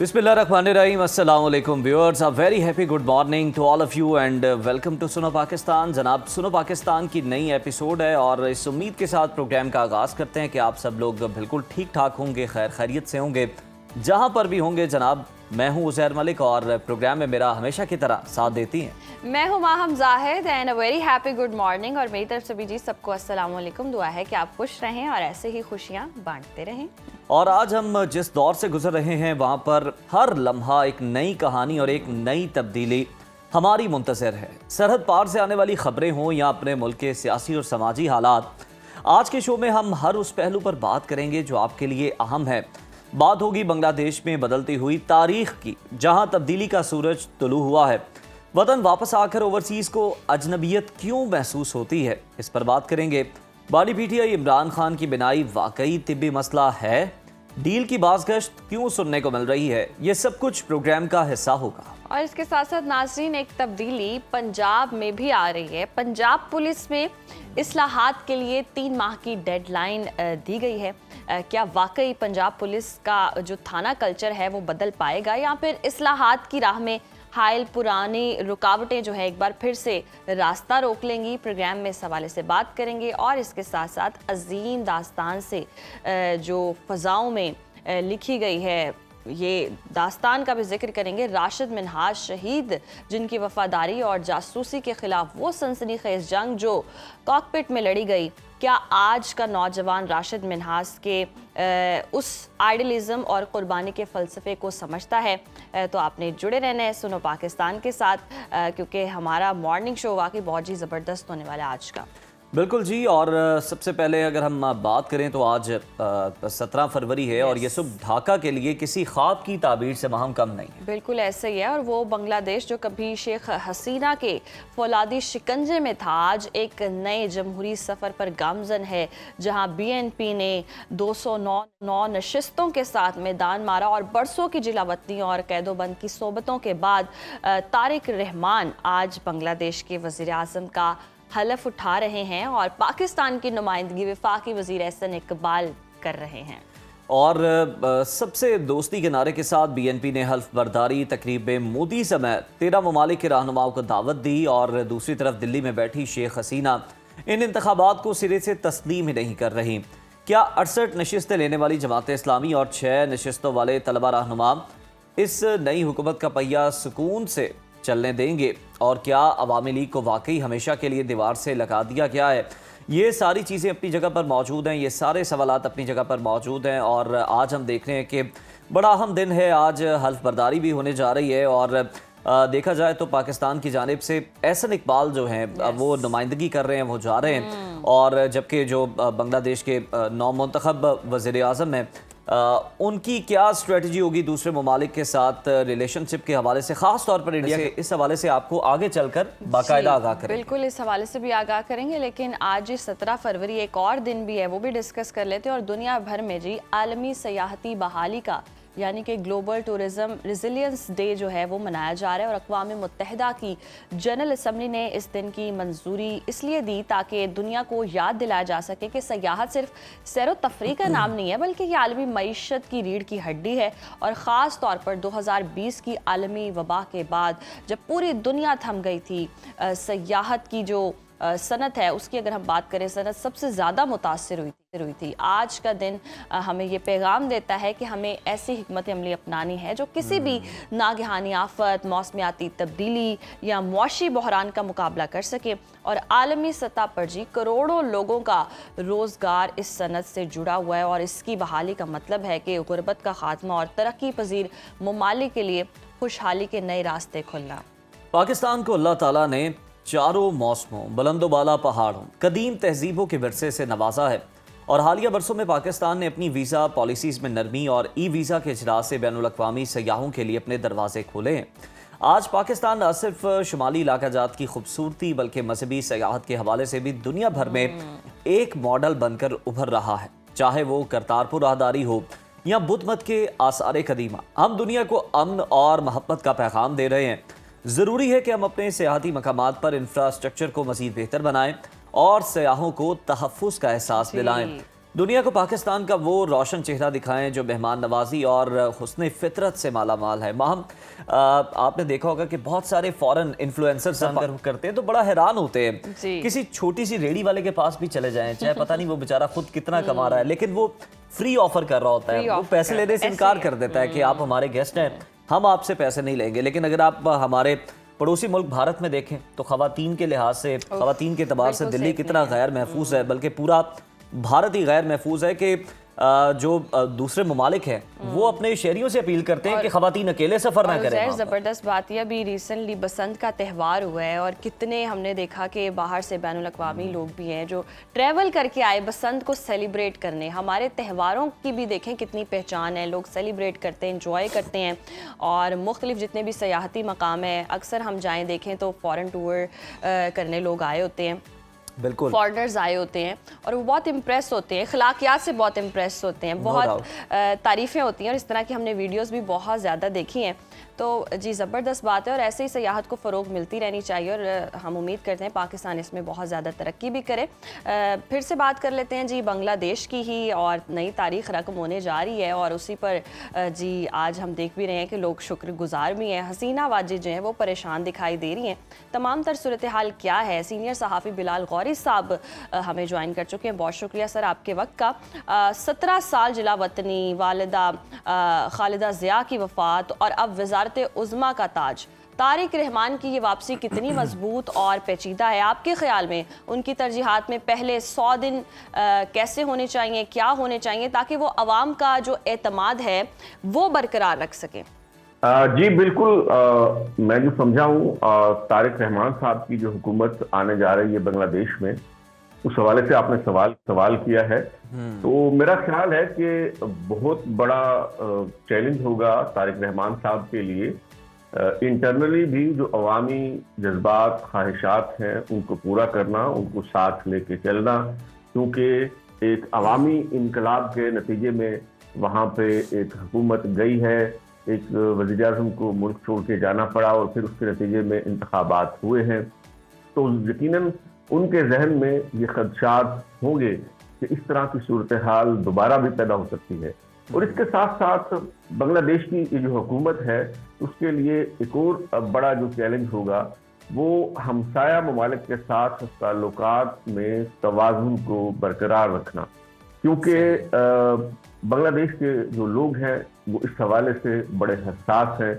बिस्मिल्लाहिर्रहमानिर्रहीम, अस्सलाम वालेकुम viewers, a very happy good morning to all of you and welcome to Suno Pakistan. जनाब, सुनो पाकिस्तान की नई एपिसोड है और इस उम्मीद के साथ प्रोग्राम का आगाज़ करते हैं कि आप सब लोग बिल्कुल ठीक ठाक होंगे, खैर खैरियत से होंगे जहाँ पर भी होंगे। जनाब, मैं हूँ उज़ैर मलिक और प्रोग्राम में मेरा हमेशा की तरह साथ देती हैं। मैं हूँ Maham Zahid and a very happy good morning. और मेरी तरफ से भी जी सबको अस्सलाम वालेकुम। दुआ है कि आप खुश रहें और ऐसे ही खुशियाँ बांटते रहें। और आज हम जिस दौर से गुजर रहे हैं वहाँ पर हर लम्हा एक नई कहानी और एक नई तब्दीली हमारी मुंतज़िर है। सरहद पार से आने वाली खबरें हों या अपने मुल्क के सियासी और समाजी हालात, आज के शो में हम हर उस पहलू पर बात करेंगे जो आपके लिए अहम है। बात होगी बांग्लादेश में बदलती हुई तारीख की, जहां तब्दीली का सूरज तुलू हुआ है। वतन वापस आकर ओवरसीज़ को अजनबियत क्यों महसूस होती है, इस पर बात करेंगे। बॉडी पीटीआई इमरान खान की बिनाई वाकई तिब्बी मसला है? डील की बाज़गश्त क्यों सुनने को मिल रही है? ये सब कुछ प्रोग्राम का हिस्सा होगा। और इसके साथ साथ नाज़रीन, एक तब्दीली पंजाब में भी आ रही है। पंजाब पुलिस में इस्लाहात के लिए 3 माह की डेडलाइन दी गई है। क्या वाकई पंजाब पुलिस का जो थाना कल्चर है वो बदल पाएगा या फिर इस्लाहात की राह में हायल पुरानी रुकावटें जो है एक बार फिर से रास्ता रोक लेंगी? प्रोग्राम में इस हवाले से बात करेंगे। और इसके साथ साथ अजीम दास्तान से जो फ़ज़ाओं में लिखी गई है, ये दास्तान का भी जिक्र करेंगे। राशिद मिन्हाज शहीद, जिनकी वफादारी और जासूसी के खिलाफ वो सनसनीखेज जंग जो कॉकपिट में लड़ी गई, क्या आज का नौजवान राशिद मिन्हाज के उस आइडियलिज्म और कुर्बानी के फ़लसफ़े को समझता है? तो आपने जुड़े रहना है सुनो पाकिस्तान के साथ, क्योंकि हमारा मॉर्निंग शो वाकई बहुत ही ज़बरदस्त होने वाला है आज का। बिल्कुल जी। और सबसे पहले अगर हम बात करें तो आज 17 फरवरी है और ये सुबह ढाका के लिए किसी ख्वाब की ताबीर से महम कम नहीं है। बिल्कुल ऐसे ही है। और वो बांग्लादेश जो कभी शेख हसीना के फौलादी शिकंजे में था, आज एक नए जमहूरी सफ़र पर गामजन है, जहां बीएनपी ने 209 नशिस्तों के साथ मैदान मारा और बरसों की जिलावतनी और कैदोबंद की सोबतों के बाद तारिक रहमान आज बांग्लादेश के वज़ीर आज़म का हलफ उठा रहे हैं और पाकिस्तान की नुमाइंदगी वफाकी वज़ीर एहसन इकबाल कर रहे हैं। और सबसे दोस्ती के नारे के साथ बीएनपी ने हल्फ बर्दारी तकरीब में मोदी समेत 13 ममालिक के रहनुमाओं को दावत दी। और दूसरी तरफ दिल्ली में बैठी शेख हसीना इन इंतखाबात को सिरे से तस्लीम ही नहीं कर रही। क्या 68 नशिस्तें लेने वाली जमात इस्लामी और 6 नशिस्तों वाले तलबा रहनुमा इस नई हुकूमत का पहिया सुकून से चलने देंगे? और क्या अवामी लीग को वाकई हमेशा के लिए दीवार से लगा दिया गया है? ये सारी चीज़ें अपनी जगह पर मौजूद हैं, ये सारे सवालात अपनी जगह पर मौजूद हैं। और आज हम देख रहे हैं कि बड़ा अहम दिन है, आज हल्फ बर्दारी भी होने जा रही है। और देखा जाए तो पाकिस्तान की जानिब से एहसन इकबाल जो हैं वो नुमाइंदगी कर रहे हैं, वो जा रहे हैं। और जबकि जो बांग्लादेश के नौमुंतखब वज़ीर आज़म हैं, उनकी क्या स्ट्रेटजी होगी दूसरे ममालिक के साथ रिलेशनशिप के हवाले से, ख़ास तौर पर इंडिया के, इस हवाले से आपको आगे चलकर बाकायदा आगाह करेंगे। बिल्कुल इस हवाले से भी आगाह करेंगे। लेकिन आज 17 फरवरी एक और दिन भी है, वो भी डिस्कस कर लेते हैं। और दुनिया भर में जी आलमी सयाहती बहाली का यानी कि ग्लोबल टूरिज्म रिजिलियंस डे जो है वो मनाया जा रहा है। और अक़वाम मुत्तहिदा की जनरल असम्बली ने इस दिन की मंजूरी इसलिए दी ताकि दुनिया को याद दिलाया जा सके कि सयाहत सिर्फ सैर व तफरीह का नाम नहीं है, बल्कि ये आलमी मईशत की रीढ़ की हड्डी है। और ख़ास तौर पर 2020 की आलमी वबा के बाद जब पूरी दुनिया थम गई थी, सयाहत की जो सनत है उसकी अगर हम बात करें, सनत सबसे ज़्यादा मुतासिर हुई थी। आज का दिन हमें ये पैगाम देता है कि हमें ऐसी हिकमत अमली अपनानी है जो किसी भी नागहानी आफत, मौसमियाती तब्दीली या मुआशी बहरान का मुकाबला कर सके। और आलमी सतह पर जी करोड़ों लोगों का रोज़गार इस सनत से जुड़ा हुआ है। और इसकी बहाली का मतलब है कि गुर्बत का खात्मा और तरक्की पजीर ममालिक के लिए खुशहाली के नए रास्ते खुलना। पाकिस्तान को अल्लाह ताला ने चारों मौसमों, बुलंदोबाला पहाड़ों, कदीम तहजीबों के विरसे से नवाजा है। और हालिया बरसों में पाकिस्तान ने अपनी वीज़ा पॉलिसीज़ में नरमी और ई वीज़ा के इजरात से बैनुल-अक़वामी सयाहों के लिए अपने दरवाजे खोले हैं। आज पाकिस्तान न सिर्फ शुमाली इलाका जात की खूबसूरती बल्कि मजहबी सयाहत के हवाले से भी दुनिया भर में एक मॉडल बनकर उभर रहा है। चाहे वो करतारपुर राहदारी हो या बुद्ध मत के आसार कदीमा, हम दुनिया को अमन और मोहब्बत का पैगाम दे रहे हैं। ज़रूरी है कि हम अपने सियाहती मकामात पर इंफ्रास्ट्रक्चर को मज़ीद बेहतर बनाएं और सयाहों को तहफ़्फ़ुज़ का एहसास दिलाएं। दुनिया को पाकिस्तान का वो रोशन चेहरा दिखाएं जो मेहमान नवाजी और हुस्न फितरत से माला माल है। माहम, आपने देखा होगा कि बहुत सारे फॉरेन इन्फ्लुएंसर्स अगर करते हैं तो बड़ा हैरान होते हैं। जी। किसी छोटी सी रेडी वाले के पास भी चले जाएं, चाहे पता नहीं वो बेचारा खुद कितना कमा रहा है, लेकिन वो फ्री ऑफर कर रहा होता है, वो पैसे लेने से इनकार कर देता है कि आप हमारे गेस्ट हैं, हम आपसे पैसे नहीं लेंगे। लेकिन अगर आप हमारे पड़ोसी मुल्क भारत में देखें तो खवातीन के लिहाज से, खवातीन के एतबार से दिल्ली कितना गैर महफूज है, बल्कि पूरा भारत ही गैर महफूज है कि जो दूसरे ममालिक हैं वो अपने शहरियों से अपील करते हैं कि खवातीन अकेले सफ़र ना करें। वहाँ पर। ज़बरदस्त बात यह भी रिसेंटली बसंत का त्यौहार हुआ है और कितने हमने देखा कि बाहर से बैनुल अक़वामी लोग भी हैं जो ट्रैवल करके आए बसंत को सेलिब्रेट करने। हमारे त्योहारों की भी देखें कितनी पहचान है, लोग सेलिब्रेट करते हैं, इंजॉय करते हैं। और मुख्तलिफ जितने भी सयाहती मकाम हैं, अक्सर हम जाएँ देखें तो फ़ॉरेन टूर करने लोग आए होते हैं, बिल्कुल फॉरेनर्स आए होते हैं और वो बहुत इम्प्रेस होते हैं, अखलाकियात से बहुत इम्प्रेस होते हैं, बहुत तारीफ़ें होती हैं और इस तरह की हमने वीडियोस भी बहुत ज़्यादा देखी हैं। तो जी ज़बरदस्त बात है और ऐसे ही सयाहत को फ़रोग मिलती रहनी चाहिए और हम उम्मीद करते हैं पाकिस्तान इसमें बहुत ज़्यादा तरक्की भी करे। फिर से बात कर लेते हैं जी बांग्लादेश की ही, और नई तारीख़ रकम होने जा रही है और उसी पर जी आज हम देख भी रहे हैं कि लोग शुक्रगुजार भी हैं। हसीना वाजिद जो हैं वो परेशान दिखाई दे रही हैं। तमाम तर सूरत हाल क्या है, सीनियर सहाफ़ी बिलाल गौरी साहब हमें ज्वाइन कर चुके हैं। बहुत शुक्रिया सर आपके वक्त का। 17 साल जिला वतनी, वालिदा खालिदा ज़िया की वफ़ात और अब वज़ारत उज़्मा का ताज, तारिक रहमान की ये वापसी कितनी मजबूत और पेचीदा है आपके ख्याल में? उनकी तरजीहात में पहले 100 दिन कैसे होने चाहिए, क्या होने चाहिए ताकि वो अवाम का जो एतमाद है वो बरकरार रख सकें? जी बिल्कुल, मैं जो समझा हूँ तारिक रहमान साहब की जो हुकूमत आने जा रही है बांग्लादेश में, उस हवाले से आपने सवाल किया है। तो मेरा ख्याल है कि बहुत बड़ा चैलेंज होगा तारिक रहमान साहब के लिए इंटरनली भी जो अवामी जज्बात ख्वाहिशात हैं उनको पूरा करना, उनको साथ लेके चलना, क्योंकि एक अवामी इनकलाब के नतीजे में वहाँ पे एक हुकूमत गई है, एक वज़ीर आज़म को मुल्क छोड़ के जाना पड़ा और फिर उसके नतीजे में इंतखाबात हुए हैं। तो यकीनन उनके जहन में ये खदशात होंगे कि इस तरह की सूरत हाल दोबारा भी पैदा हो सकती है। और इसके साथ साथ बांग्लादेश की ये जो हुकूमत है उसके लिए एक और बड़ा जो चैलेंज होगा वो हमसाया ममालिक के साथ ताल्लुकात में तवाज़ुन को बरकरार रखना, क्योंकि बांग्लादेश के जो लोग हैं वो इस हवाले से बड़े हसास हैं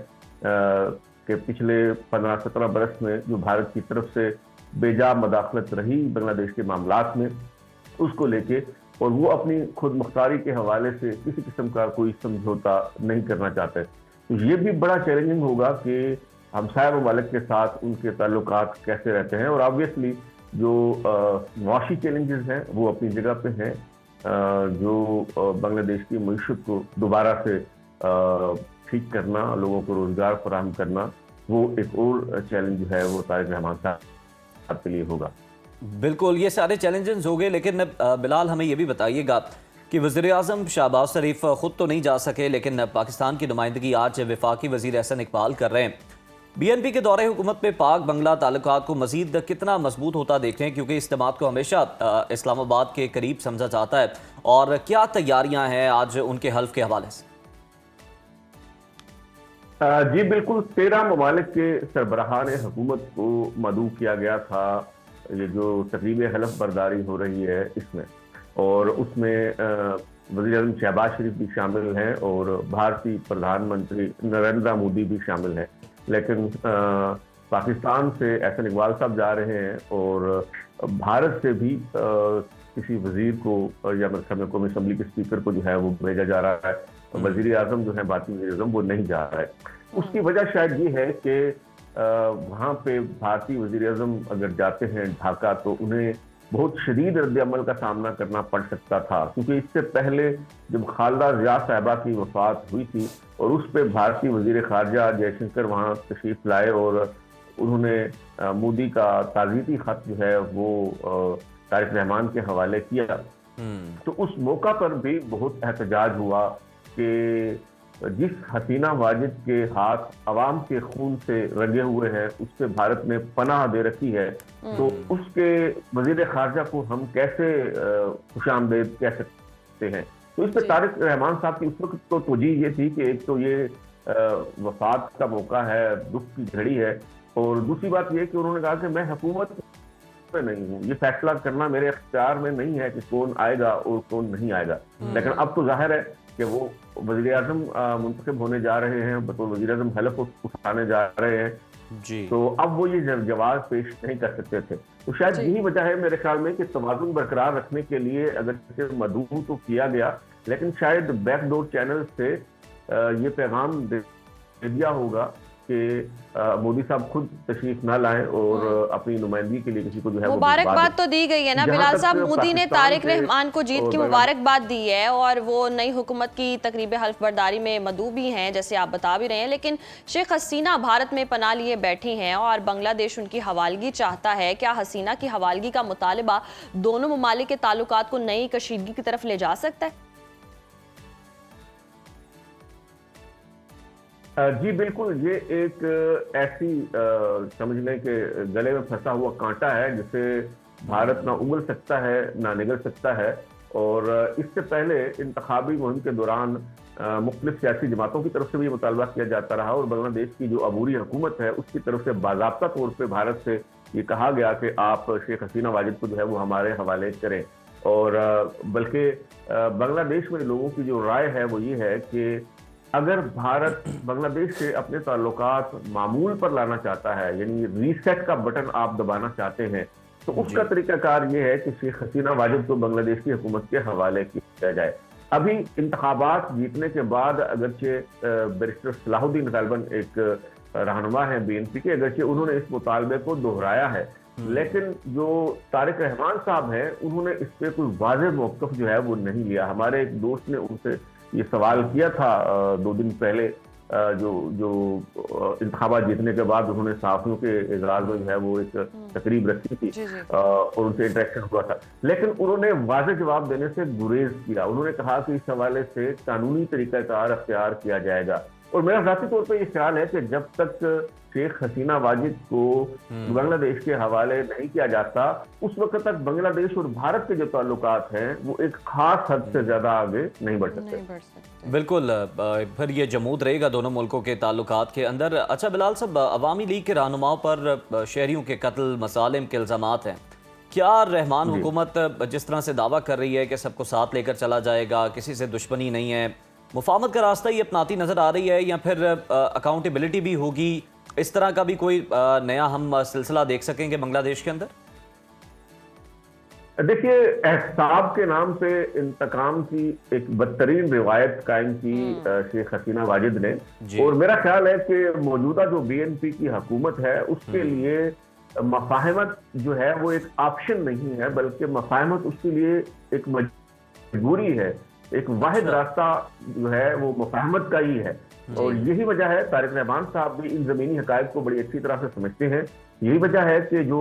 कि पिछले 15-17 बरस में जो भारत की तरफ से बेजा मदाखलत रही बांग्लादेश के मामलात में, उसको लेके, और वो अपनी खुद मुख्तारी के हवाले से किसी किस्म का कोई समझौता नहीं करना चाहते। तो ये भी बड़ा चैलेंजिंग होगा कि हमसाया ममालिक के साथ उनके ताल्लुकात कैसे रहते हैं। और ऑब्वियसली जो मुआशी चैलेंजेस हैं वो अपनी जगह पे हैं, जो बांग्लादेश की मईशत को दोबारा से ठीक करना, लोगों को रोजगार फराहम करना, वो एक और चैलेंज है वो तारिक रहमान साहब के लिए होगा। बिल्कुल, ये सारे चैलेंजेस हो गए, लेकिन बिलाल हमें ये भी बताइएगा कि वज़ीर-ए-आज़म शहबाज शरीफ खुद तो नहीं जा सके, लेकिन पाकिस्तान की नुमाइंदगी आज वफाकी वज़ीर एहसन इकबाल कर रहे हैं। BNP के दौरे हुकूमत में पाक बंगला ताल्लुकात को मज़ीद कितना मजबूत होता देख रहे हैं, क्योंकि इस इज्तिमा को हमेशा इस्लामाबाद के करीब समझा जाता है, और क्या तैयारियां हैं आज उनके हल्फ के हवाले से? जी बिल्कुल, 13 ममालिक के सरबराहान हुकूमत को मदऊ किया गया था ये जो तकरीब हलफ बर्दारी हो रही है इसमें, और उसमें वज़ीर-ए-आज़म शहबाज शरीफ भी शामिल हैं और भारतीय प्रधानमंत्री नरेंद्र मोदी भी शामिल हैं। लेकिन पाकिस्तान से एहसन इकबाल साहब जा रहे हैं और भारत से भी किसी वजीर को या मतलब कौमी असम्बली के स्पीकर को जो है वो भेजा जा रहा है। वज़ीर आज़म जो है, भारतीय वज़ीर आज़म, वो नहीं जा रहा है। उसकी वजह शायद ये है कि वहाँ पे भारतीय वज़ीर आज़म अगर जाते हैं ढाका तो उन्हें बहुत शदीद रद्द-ए-अमल का सामना करना पड़ सकता था, क्योंकि इससे पहले जब खालिदा ज़िया साहिबा की वफ़ात हुई थी और उस पर भारतीय वज़ीर ख़ारजा जयशंकर वहाँ तशरीफ़ लाए और उन्होंने मोदी का ताज़ीती ख़त जो है वो तारिक रहमान के हवाले किया, तो उस मौका पर भी बहुत एहतजाज हुआ कि जिस हसीना वाजिद के हाथ अवाम के खून से रंगे हुए हैं उस पे भारत ने पनाह दे रखी है, तो उसके वजीर खारजा को हम कैसे खुशामदीद कह सकते हैं। तो इस पर तारिक रहमान साहब की उस वक्त तो तवज्जो ये थी कि एक तो ये वफात का मौका है, दुख की घड़ी है, और दूसरी बात ये कि उन्होंने कहा कि मैं हुकूमत में नहीं हूँ, ये फैसला करना मेरे अख्तियार में नहीं है कि कौन आएगा और कौन नहीं आएगा। लेकिन अब तो जाहिर है कि वो वज़ीर आज़म मुंतखब होने जा रहे हैं, बतौर वज़ीर आज़म हलफ उठाने जा रहे हैं जी। तो अब वो ये जवाब पेश नहीं कर सकते थे। तो शायद यही वजह है मेरे ख्याल में कि तवाज़ुन बरकरार रखने के लिए अगर सिर्फ मदऊ तो किया गया, लेकिन शायद बैकडोर चैनल से ये पैगाम दे दिया होगा कि मोदी साहब खुद तशरीफ ना लाएं और अपनी नुमाइंदगी के लिए किसी को जो है वो मुबारकबाद तो दी गई है ना बिलाल साहब। मोदी ने तारिक पाकिस्तान रहमान को जीत की मुबारकबाद दी है और वो नई हुकूमत की तकरीब हल्फ बर्दारी में मदऊ भी हैं, जैसे आप बता भी रहे हैं। लेकिन शेख हसीना भारत में पनाह लिए बैठी हैं और बांग्लादेश उनकी हवालगी चाहता है। क्या हसीना की हवालगी का मुतालबा दोनों ममालिक के ताल्लुकात को नई कशीदगी की तरफ ले जा सकता है? जी बिल्कुल, ये एक ऐसी समझ लें कि गले में फंसा हुआ कांटा है जिसे भारत ना उगल सकता है ना निगल सकता है। और इससे पहले इंतखाबी मुहिम के दौरान मुख्तलिफ सियासी जमातों की तरफ से भी मुतालबा किया जाता रहा और बांग्लादेश की जो अबूरी हुकूमत है उसकी तरफ से बाज़ाब्ता तौर पर भारत से ये कहा गया कि आप शेख हसीना वाजिद को जो है वो हमारे हवाले करें। और बल्कि बांग्लादेश में लोगों की जो राय है वो ये है कि अगर भारत बांग्लादेश से अपने ताल्लुकात मामूल पर लाना चाहता है, यानी रीसेट का बटन आप दबाना चाहते हैं, तो उसका तरीकाकार ये है कि शेख हसीना वाजिद को बांग्लादेश की हुकूमत के हवाले किया जाए। अभी इंतखाबात जीतने के बाद अगरचे बैरिस्टर सलाहुद्दीन गालिबन एक रहनुमा है बीएनपी के, अगरचे उन्होंने इस मुतालबे को दोहराया है, लेकिन जो तारिक रहमान साहब हैं उन्होंने इस पर कोई वाज़ेह मौक़िफ़ जो है वो नहीं लिया। हमारे एक दोस्त ने उनसे ये सवाल किया था 2 दिन पहले, जो इंतखाबात जीतने के बाद उन्होंने सहाफ़ियों के इजलास में जो है वो एक तकरीब रखी थी और उनसे इंटरेक्शन हुआ था, लेकिन उन्होंने वाज़ेह जवाब देने से गुरेज किया। उन्होंने कहा कि इस हवाले से कानूनी तरीक़ाकार अख्तियार किया जाएगा। और मेरा ज़ाती तौर पर यह ख्याल है कि जब तक शेख हसीना वाजिद को बांग्लादेश के हवाले नहीं किया जाता उस वक्त तक बांग्लादेश और भारत के जो ताल्लुकात हैं वो एक खास हद से ज्यादा आगे नहीं बढ़ सकते। बिल्कुल, फिर ये जमूद रहेगा दोनों मुल्कों के ताल्लुकात के अंदर। अच्छा बिलाल साहब, अवामी लीग के रहनुमाओं पर शहरियों के कत्ल मसालिम के इल्ज़ामात हैं, क्या रहमान हुकूमत जिस तरह से दावा कर रही है कि सबको साथ लेकर चला जाएगा, किसी से दुश्मनी नहीं है, मुफाहमत का रास्ता ही अपनाती नजर आ रही है, या फिर अकाउंटेबिलिटी भी होगी, इस तरह का भी कोई नया हम सिलसिला देख सकेंगे बांग्लादेश के अंदर? देखिए, एहसाब के नाम पे इंतकाम की एक बदतरीन रिवायत कायम की शेख हसीना वाजिद ने, और मेरा ख्याल है कि मौजूदा जो बीएनपी की हुकूमत है उसके लिए मफाहमत जो है वो एक ऑप्शन नहीं है, बल्कि मफाहमत उसके लिए एक मजबूरी है। एक वाहिद रास्ता जो है वो मुफाहमत का ही है, और यही वजह है तारिक रहमान साहब भी इन जमीनी हकायक को बड़ी अच्छी तरह से समझते हैं। यही वजह है कि जो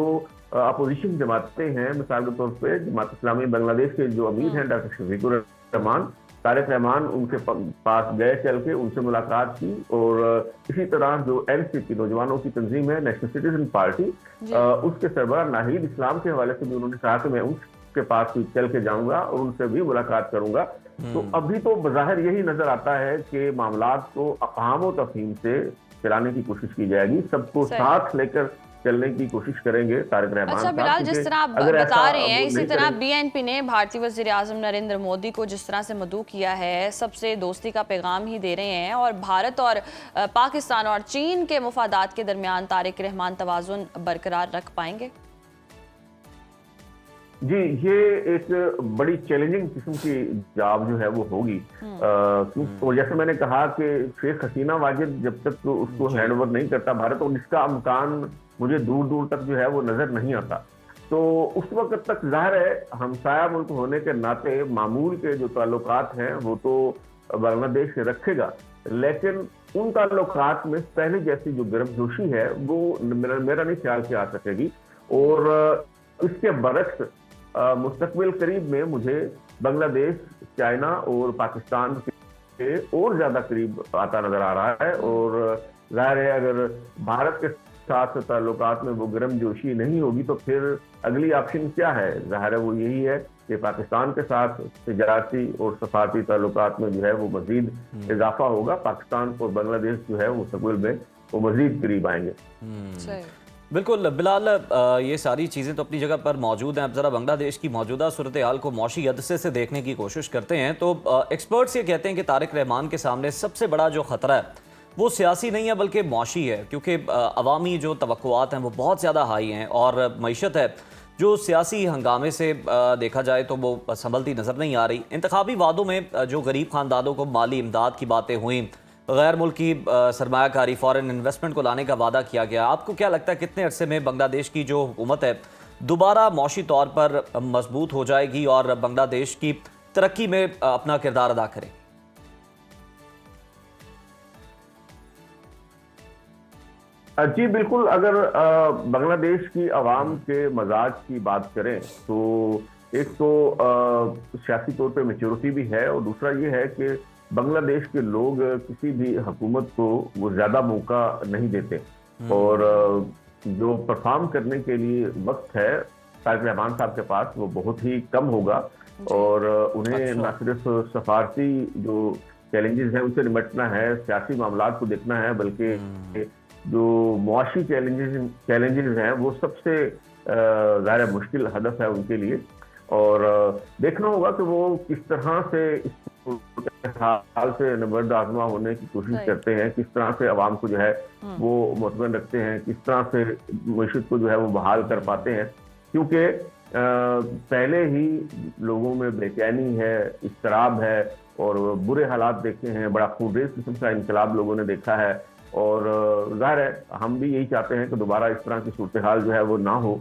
अपोजिशन जमातें हैं, मिसाल के तौर पे जमात इस्लामी बांग्लादेश के जो अमीर हैं डॉक्टर शफीकुर रहमान, तारिक रहमान उनके पास गए, चल के उनसे मुलाकात की, और इसी तरह जो एनसीपी नौजवानों की तंजीम है नेशनल सिटीजन पार्टी, उसके सरबराह नाहिद इस्लाम के हवाले से भी उन्होंने कहा कि मैं उनके पास भी चल के जाऊंगा और उनसे भी मुलाकात करूंगा। तो अभी तो बज़ाहिर यही नजर आता है कि मामलात को अफ़हाम व तफ़हीम से चलाने की कोशिश की जाएगी, सबको साथ लेकर चलने की कोशिश करेंगे तारिक रहमान। अच्छा बिलाल, जिस तरह आप बता रहे हैं इसी तरह बीएनपी ने भारतीय वज़ीर आज़म नरेंद्र मोदी को जिस तरह से मदऊ किया है, सबसे दोस्ती का पैगाम ही दे रहे हैं, और भारत और पाकिस्तान और चीन के मुफादात के दरमियान तारिक रहमान तवाज़ुन बरकरार रख पाएंगे? जी, ये एक बड़ी चैलेंजिंग किस्म की जॉब जो है वो होगी, और जैसे मैंने कहा कि शेख हसीना वाजिद जब तक उसको हैंड ओवर नहीं करता भारत, और इसका अमकान मुझे दूर दूर तक जो है वो नजर नहीं आता, तो उस वक्त तक जाहिर है हमसाया मुल्क होने के नाते मामूल के जो ताल्लुकात हैं वो तो बांग्लादेश से रखेगा, लेकिन उन ताल्लुकात में पहले जैसी जो गर्मजोशी है वो मेरा नहीं ख्याल से आ सकेगी। और इसके बरक्स मुस्तकबिल करीब में मुझे बांग्लादेश चाइना और पाकिस्तान के और ज्यादा करीब आता नजर आ रहा है, और जाहिर है अगर भारत के साथ ताल्लुकात में वो गर्मजोशी नहीं होगी तो फिर अगली ऑप्शन क्या है? जाहिर है वो यही है कि पाकिस्तान के साथ तिजारती और सफारती ताल्लुकात में जो है वो मजीद इजाफा होगा। पाकिस्तान और बांग्लादेश जो है वो सकूल में वो मजीद करीब आएंगे। सही। बिल्कुल बिलाल, ये सारी चीज़ें तो अपनी जगह पर मौजूद हैं। अब ज़रा बांग्लादेश की मौजूदा सूरत हाल को मौशी अदसे से देखने की कोशिश करते हैं। तो एक्सपर्ट्स ये कहते हैं कि तारिक रहमान के सामने सबसे बड़ा जो ख़तरा है वो सियासी नहीं है बल्कि मौशी है, क्योंकि अवामी जो तवक्कुआत हैं वो बहुत ज़्यादा हाई हैं और मईशत है जो सियासी हंगामे से देखा जाए तो वो संभलती नज़र नहीं आ रही। इंतखाबी वादों में जो गरीब ख़ानदानों को माली इमदाद की बातें हुई, गैर मुल्की सरमायाकारी फॉरेन इन्वेस्टमेंट को लाने का वादा किया गया, आपको क्या लगता है कितने अरसे में बांग्लादेश की जो हुकूमत है दोबारा मौशी तौर पर मजबूत हो जाएगी और बांग्लादेश की तरक्की में अपना किरदार अदा करे? जी बिल्कुल, अगर बांग्लादेश की आवाम के मजाज की बात करें तो एक तो सियासी तौर पे मैच्योरिटी भी है और दूसरा ये है कि बांग्लादेश के लोग किसी भी हुकूमत को वो ज़्यादा मौका नहीं देते और जो परफॉर्म करने के लिए वक्त है तारिक रहमान साहब के पास वो बहुत ही कम होगा और उन्हें न सिर्फ सफारती जो चैलेंजेस हैं उनसे निपटना है, सियासी मामलात को देखना है, बल्कि जो मुआशी चैलेंजेस हैं वो सबसे ज़्यादा मुश्किल हदफ है उनके लिए और देखना होगा कि वो किस तरह से इस हाल से नबर्द आजमा होने की कोशिश करते हैं, किस तरह से आवाम को जो है वो मुतमईन रखते हैं, किस तरह से मईशत को जो है वो बहाल कर पाते हैं, क्योंकि पहले ही लोगों में बेचैनी है, इस्तराब है और बुरे हालात देखे हैं, बड़ा खूनरेज किस्म का इनकलाब लोगों ने देखा है और जाहिर है हम भी यही चाहते हैं कि दोबारा इस तरह की सूरत हाल जो है वो ना हो।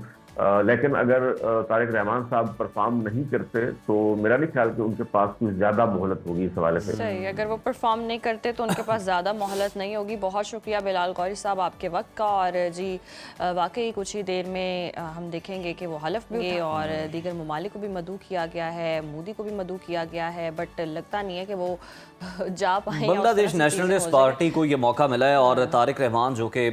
लेकिन अगर तारिक रहमान साहब परफॉर्म नहीं करते तो मेरा नहीं ख्याल कि उनके पास कुछ ज़्यादा मोहलत होगी इस हवाले से। सही, अगर वो परफॉर्म नहीं करते तो उनके पास ज़्यादा मोहलत नहीं होगी। बहुत शुक्रिया बिलाल गौरी साहब आपके वक्त का। और जी वाकई कुछ ही देर में हम देखेंगे कि वो हलफ भी और दीगर ममालिक को भी मदऊ किया गया है, मोदी को भी मदऊ किया गया है, बट लगता नहीं है कि वो जा पाए। बांग्लादेश नेशनलिस्ट पार्टी को ये मौका मिला है और तारिक रहमान जो कि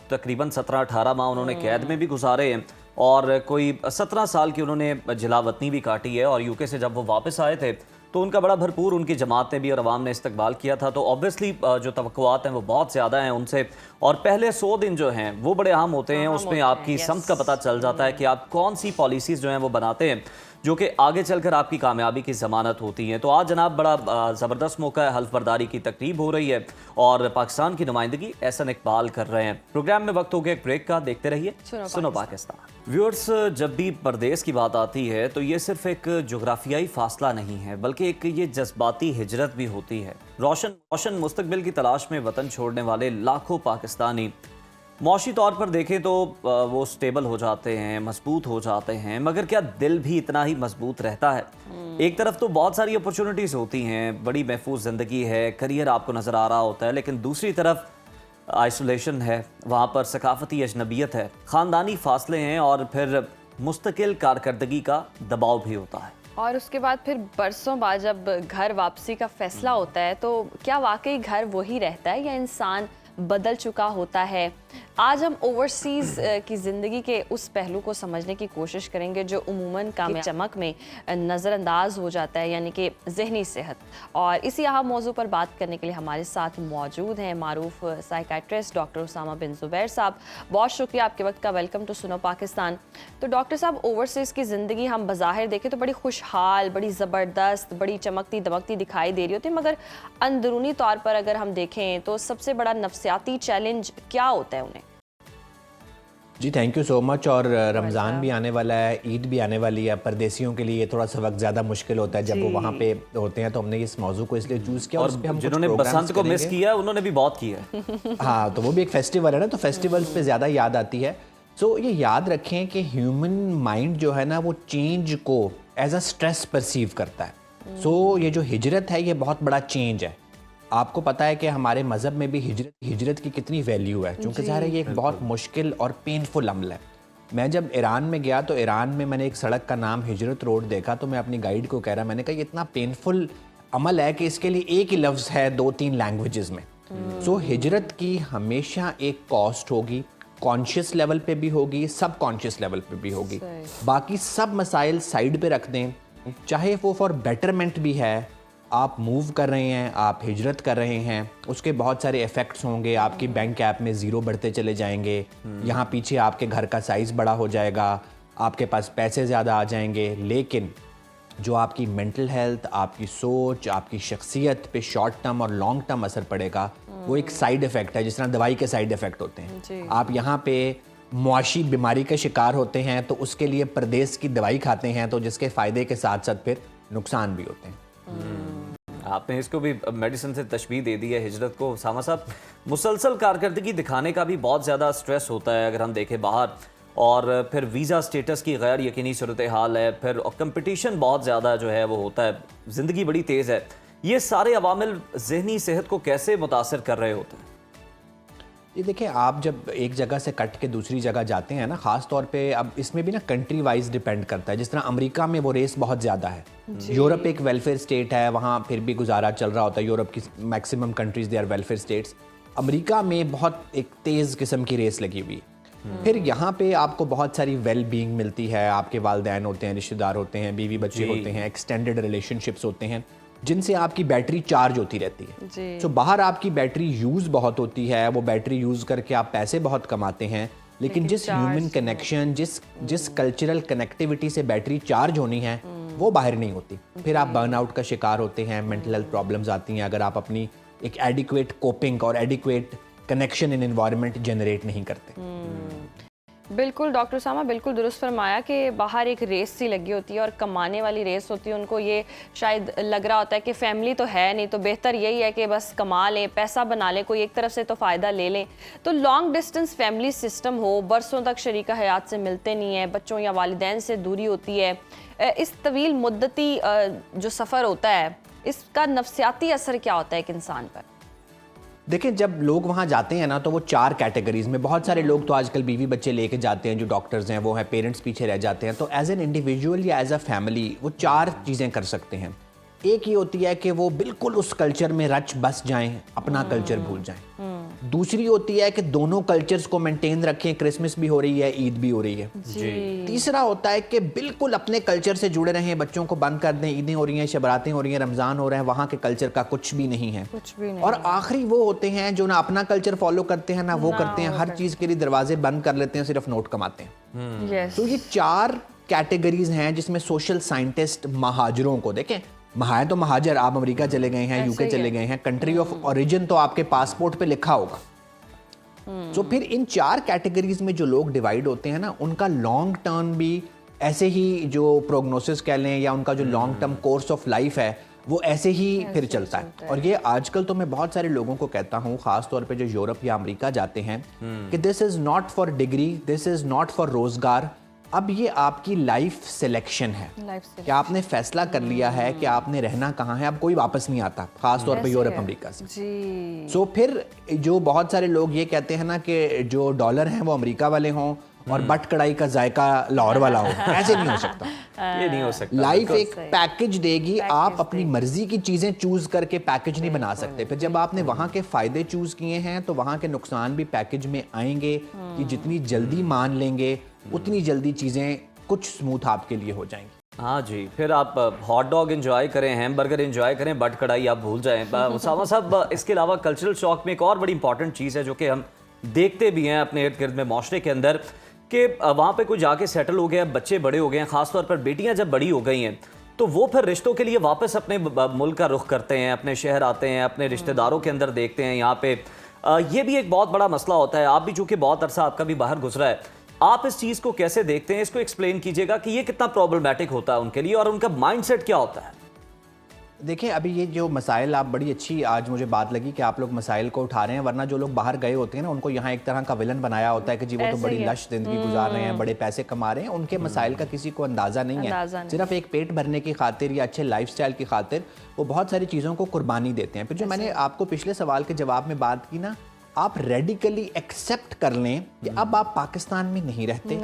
तकरीबन 17-18 माह उन्होंने कैद में भी गुजारे हैं और कोई 17 साल की उन्होंने जलावतनी भी काटी है और यूके से जब वो वापस आए थे तो उनका बड़ा भरपूर उनकी जमात ने भी और अवाम ने इस्तकबाल किया था। तो ऑब्वियसली जो तवक्कुआत हैं वो बहुत ज़्यादा हैं उनसे और पहले 100 दिन जो हैं वो बड़े अहम होते हैं। उसमें आपकी समत का पता चल जाता है कि आप कौन सी पॉलिसीज़ जो हैं वो बनाते हैं जो कि आगे चलकर आपकी कामयाबी की ज़मानत होती हैं। तो आज जनाब बड़ा ज़बरदस्त मौका है, हल्फ बर्दारी की तकरीब हो रही है और पाकिस्तान की नुमाइंदगी एहसन इकबाल कर रहे हैं। प्रोग्राम में वक्त हो गया एक ब्रेक का, देखते रहिए सुनो पाकिस्तान। व्यूअर्स, जब भी परदेश की बात आती है तो ये सिर्फ एक जोग्राफियाई फासला नहीं है बल्कि एक ये जज्बाती हिजरत भी होती है। रोशन मुस्तकबिल की तलाश में वतन छोड़ने वाले लाखों पाकिस्तानी मौशी तौर पर देखें तो वो स्टेबल हो जाते हैं, मजबूत हो जाते हैं, मगर क्या दिल भी इतना ही मजबूत रहता है? एक तरफ तो बहुत सारी अपॉर्चुनिटीज़ होती हैं, बड़ी महफूज ज़िंदगी है, करियर आपको नज़र आ रहा होता है, लेकिन दूसरी तरफ आइसोलेशन है, वहाँ पर सकाफती अजनबियत है, ख़ानदानी फासले हैं और फिर मुस्तकिल कारकर्दगी का दबाव भी होता है। और उसके बाद फिर बरसों बाद जब घर वापसी का फैसला होता है तो क्या वाकई घर वही रहता है या इंसान बदल चुका होता है? आज हम ओवरसीज़ की ज़िंदगी के उस पहलू को समझने की कोशिश करेंगे जो उमूमन कामयाब चमक में नज़रअंदाज हो जाता है, यानी कि ज़हनी सेहत। और इसी अहम मौजू पर बात करने के लिए हमारे साथ मौजूद हैं मारूफ साइकेट्रिस्ट डॉक्टर उसामा बिन ज़ुबैर साहब। बहुत शुक्रिया आपके वक्त का, वेलकम टू सुनो पाकिस्तान। तो डॉक्टर साहब, ओवरसीज़ की ज़िंदगी हम बाज़ाहिर देखें तो बड़ी खुशहाल, बड़ी ज़बरदस्त, बड़ी चमकती दमकती दिखाई दे रही होती है, मगर अंदरूनी तौर पर अगर हम देखें तो सबसे बड़ा नफ्सियाती चैलेंज क्या होता है उन्हें? जी थैंक यू सो मच। और रमज़ान भी आने वाला है, ईद भी आने वाली है। परदेसियों के लिए थोड़ा सा वक्त ज़्यादा मुश्किल होता है जब वो वहाँ पे होते हैं, तो हमने इस मौजू को इसलिए चूज़ किया। और हम जिन्होंने बसंत को मिस किया उन्होंने भी बहुत किया है। हाँ, तो वो भी एक फेस्टिवल है ना, तो फेस्टिवल्स पे ज़्यादा याद आती है। सो ये याद रखें कि ह्यूमन माइंड जो है ना वो चेंज को एज अ स्ट्रेस परसीव करता है। सो ये जो हिजरत है ये बहुत बड़ा चेंज है। आपको पता है कि हमारे मज़हब में भी हिजरत की कितनी वैल्यू है, क्योंकि ज़ाहिर है ये एक बहुत मुश्किल और पेनफुल अमल है। मैं जब ईरान में गया तो ईरान में मैंने एक सड़क का नाम हिजरत रोड देखा, तो मैं अपनी गाइड को कह रहा, मैंने कहा ये इतना पेनफुल अमल है कि इसके लिए एक ही लफ्ज़ है 2-3 लैंग्वेजेस में। सो हिजरत की हमेशा एक कॉस्ट होगी, कॉन्शियस लेवल पे भी होगी, सब कॉन्शियस लेवल पे भी होगी। बाकी सब मसाइल साइड पे रख दें, चाहे वो फॉर बेटरमेंट भी है, आप मूव कर रहे हैं, आप हिजरत कर रहे हैं, उसके बहुत सारे इफ़ेक्ट्स होंगे। आपकी बैंक ऐप में ज़ीरो बढ़ते चले जाएंगे, यहाँ पीछे आपके घर का साइज़ बड़ा हो जाएगा, आपके पास पैसे ज़्यादा आ जाएंगे, लेकिन जो आपकी मेंटल हेल्थ, आपकी सोच, आपकी शख्सियत पे शॉर्ट टर्म और लॉन्ग टर्म असर पड़ेगा, वो एक साइड इफ़ेक्ट है, जिस तरह दवाई के साइड इफ़ेक्ट होते हैं। आप यहाँ पे मुआशी बीमारी का शिकार होते हैं तो उसके लिए परदेस की दवाई खाते हैं, तो जिसके फ़ायदे के साथ साथ फिर नुकसान भी होते हैं। आपने इसको भी मेडिसिन से तशबीह दे दी है हिजरत को। सामा साहब, मुसलसल कारकर्दगी दिखाने का भी बहुत ज़्यादा स्ट्रेस होता है अगर हम देखें बाहर, और फिर वीज़ा स्टेटस की गैर यकीनी सूरत हाल है, फिर कंपटीशन बहुत ज़्यादा जो है वो होता है, ज़िंदगी बड़ी तेज़ है। ये सारे अवामिल ज़हनी सेहत को कैसे मुतासर कर रहे होते हैं? ये देखिए, आप जब एक जगह से कट के दूसरी जगह जाते हैं ना, ख़ास तौर पे अब इसमें भी ना कंट्री वाइज डिपेंड करता है। जिस तरह अमेरिका में वो रेस बहुत ज़्यादा है, यूरोप एक वेलफेयर स्टेट है, वहाँ फिर भी गुजारा चल रहा होता है। यूरोप की maximum countries they are welfare states. America में बहुत एक तेज़ किस्म की रेस लगी हुई है। फिर यहाँ पे आपको बहुत सारी वेल बीइंग मिलती है, आपके वालिदैन होते हैं, रिश्तेदार होते हैं, बीवी बच्चे होते हैं, एक्सटेंडेड रिलेशनशिप्स होते हैं, जिनसे आपकी बैटरी चार्ज होती रहती है। तो बाहर आपकी बैटरी यूज़ बहुत होती है, वो बैटरी यूज़ करके आप पैसे बहुत कमाते हैं, लेकिन जिस ह्यूमन कनेक्शन, जिस कल्चरल कनेक्टिविटी से बैटरी चार्ज होनी है, वो बाहर नहीं होती। फिर आप बर्नआउट का शिकार होते हैं, मेंटल हेल्थ प्रॉब्लम्स आती हैं अगर आप अपनी एक एडिक्वेट कोपिंग और adequate connection in environment generate नहीं करते। बिल्कुल डॉक्टर सामा, बिल्कुल दुरुस्त फरमाया कि बाहर एक रेस सी लगी होती है और कमाने वाली रेस होती है। उनको ये शायद लग रहा होता है कि फैमिली तो है नहीं, तो बेहतर यही है कि बस कमा लें, पैसा बना लें, कोई एक तरफ से तो फ़ायदा ले लें। तो लॉन्ग डिस्टेंस फैमिली सिस्टम हो, बरसों तक शरीका हयात से मिलते नहीं है, बच्चों या वालिदैन से दूरी होती है, इस तवील मुद्दती जो सफ़र होता है, इसका नफ्सियाती असर क्या होता है एक इंसान पर? देखिए, जब लोग वहाँ जाते हैं ना, तो वो 4 कैटेगरीज में, बहुत सारे लोग तो आजकल बीवी बच्चे लेके जाते हैं, जो डॉक्टर्स हैं वो हैं, पेरेंट्स पीछे रह जाते हैं। तो एज एन इंडिविजुअल या एज अ फैमिली वो 4 चीज़ें कर सकते हैं। एक ये होती है कि वो बिल्कुल उस कल्चर में रच बस जाएं, अपना कल्चर भूल जाएं। दूसरी होती है कि दोनों कल्चर्स को मेंटेन रखें, क्रिसमस भी हो रही है, ईद भी हो रही है। तीसरा होता है कि बिल्कुल अपने कल्चर से जुड़े रहें, बच्चों को बंद कर दें, ईदें हो रही हैं, शबरातें हो रही हैं, रमज़ान हो रहे हैं, वहाँ के कल्चर का कुछ भी नहीं है। और आखिरी वो होते हैं जो ना अपना कल्चर फॉलो करते हैं ना वो करते हैं, हर चीज़ के लिए दरवाजे बंद कर लेते हैं, सिर्फ नोट कमाते हैं। तो ये 4 कैटेगरीज हैं जिसमें सोशल साइंटिस्ट महाजरों को देखें। तो महाजर, आप अमेरिका चले गए हैं, यूके चले गए हैं, कंट्री ऑफ ओरिजिन तो आपके पासपोर्ट पे लिखा होगा। तो फिर इन 4 कैटेगरीज में जो लोग डिवाइड होते हैं ना, उनका लॉन्ग टर्म भी ऐसे ही, जो प्रोग्नोसिस कह लें या उनका जो long term course of life है, वो ऐसे ही फिर चलता है। और ये आजकल तो मैं बहुत सारे लोगों को कहता हूँ, खास तौर पे जो यूरोप या अमेरिका जाते हैं, कि this is not for degree, this is not for रोजगार, अब ये आपकी लाइफ सिलेक्शन है कि आपने फैसला कर लिया है कि आपने रहना कहाँ है। अब कोई वापस नहीं आता, खास तौर पे यूरोप अमेरिका से। सो फिर जो बहुत सारे लोग ये कहते हैं ना कि जो डॉलर हैं वो अमेरिका वाले हों और बट कढ़ाई का जायका लाहौर वाला हो, ऐसे नहीं हो सकता। ये नहीं हो सकता। लाइफ एक पैकेज देगी, आप अपनी मर्जी की चीजें चूज करके पैकेज नहीं बना सकते। फिर जब आपने वहाँ के फायदे चूज किए हैं तो वहाँ के नुकसान भी पैकेज में आएंगे, कि जितनी जल्दी मान लेंगे उतनी जल्दी चीजें कुछ स्मूथ आपके लिए हो जाएंगी। हाँ जी, फिर आप हॉट डॉग एंजॉय करें, हैमबर्गर एंजॉय करें, बट कढ़ाई आप भूल जाएं। उसामा साहब, इसके अलावा कल्चरल शॉक में एक और बड़ी इंपॉर्टेंट चीज़ है जो कि हम देखते भी हैं अपने इर्द गिर्द में, माशरे के अंदर, कि वहाँ पे कोई जाके सेटल हो गया, बच्चे बड़े हो गए हैं, ख़ासतौर पर बेटियाँ जब बड़ी हो गई हैं तो वो फिर रिश्तों के लिए वापस अपने मुल्क का रुख करते हैं, अपने शहर आते हैं, अपने रिश्तेदारों के अंदर देखते हैं। यहाँ पे ये भी एक बहुत बड़ा मसला होता है। आप भी चूँकि बहुत अरसा आपका भी बाहर गुजरा है, आप इस चीज़ को कैसे देखते हैं? इसको एक्सप्लेन कीजिएगा कि ये कितना प्रॉब्लमैटिक होता है उनके लिए और उनका माइंडसेट क्या होता है। देखिए, अभी ये जो मसाइल, आप बड़ी अच्छी आज मुझे बात लगी कि आप लोग मसाइल को उठा रहे हैं, वरना जो लोग बाहर गए होते हैं ना, उनको यहाँ एक तरह का विलन बनाया होता है कि जी वो तो बड़ी लश जिंदगी गुजार रहे हैं, बड़े पैसे कमा रहे हैं, उनके मसाइल का किसी को अंदाज़ा नहीं है। सिर्फ एक पेट भरने की खातिर या अच्छे लाइफस्टाइल की खातिर वो बहुत सारी चीज़ों को कुर्बानी देते हैं। फिर जो मैंने आपको पिछले सवाल के जवाब में बात की ना, आप रेडिकली एक्सेप्ट कर लें कि अब आप पाकिस्तान में नहीं रहते,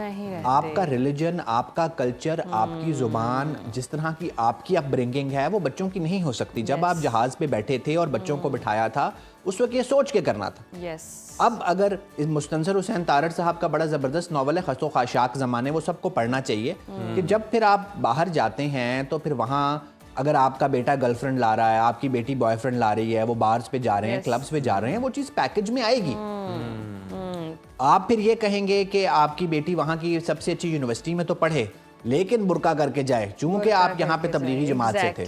आपका रिलीजन, आपका कल्चर, आपकी जुबान, जिस तरह की आपकी अपब्रिंगिंग है वो बच्चों की नहीं हो सकती। जब आप जहाज पे बैठे थे और बच्चों को बिठाया था उस वक्त ये सोच के करना था। अब अगर इस मुस्तनसर हुसैन तारड़ साहब का बड़ा ज़बरदस्त नॉवल है खसो खाशाक ज़माने, वो सबको पढ़ना चाहिए कि जब फिर आप बाहर जाते हैं तो फिर वहाँ अगर आपका बेटा गर्लफ्रेंड ला रहा है, आपकी बेटी बॉयफ्रेंड ला रही है, वो बार्स पे जा रहे हैं, क्लब्स पे जा रहे हैं, वो चीज़ पैकेज में आएगी। आप फिर ये कहेंगे कि आपकी बेटी वहाँ की सबसे अच्छी यूनिवर्सिटी में तो पढ़े लेकिन बुर्का करके जाए चूंकि आप यहाँ पे तबलीगी जमात से थे।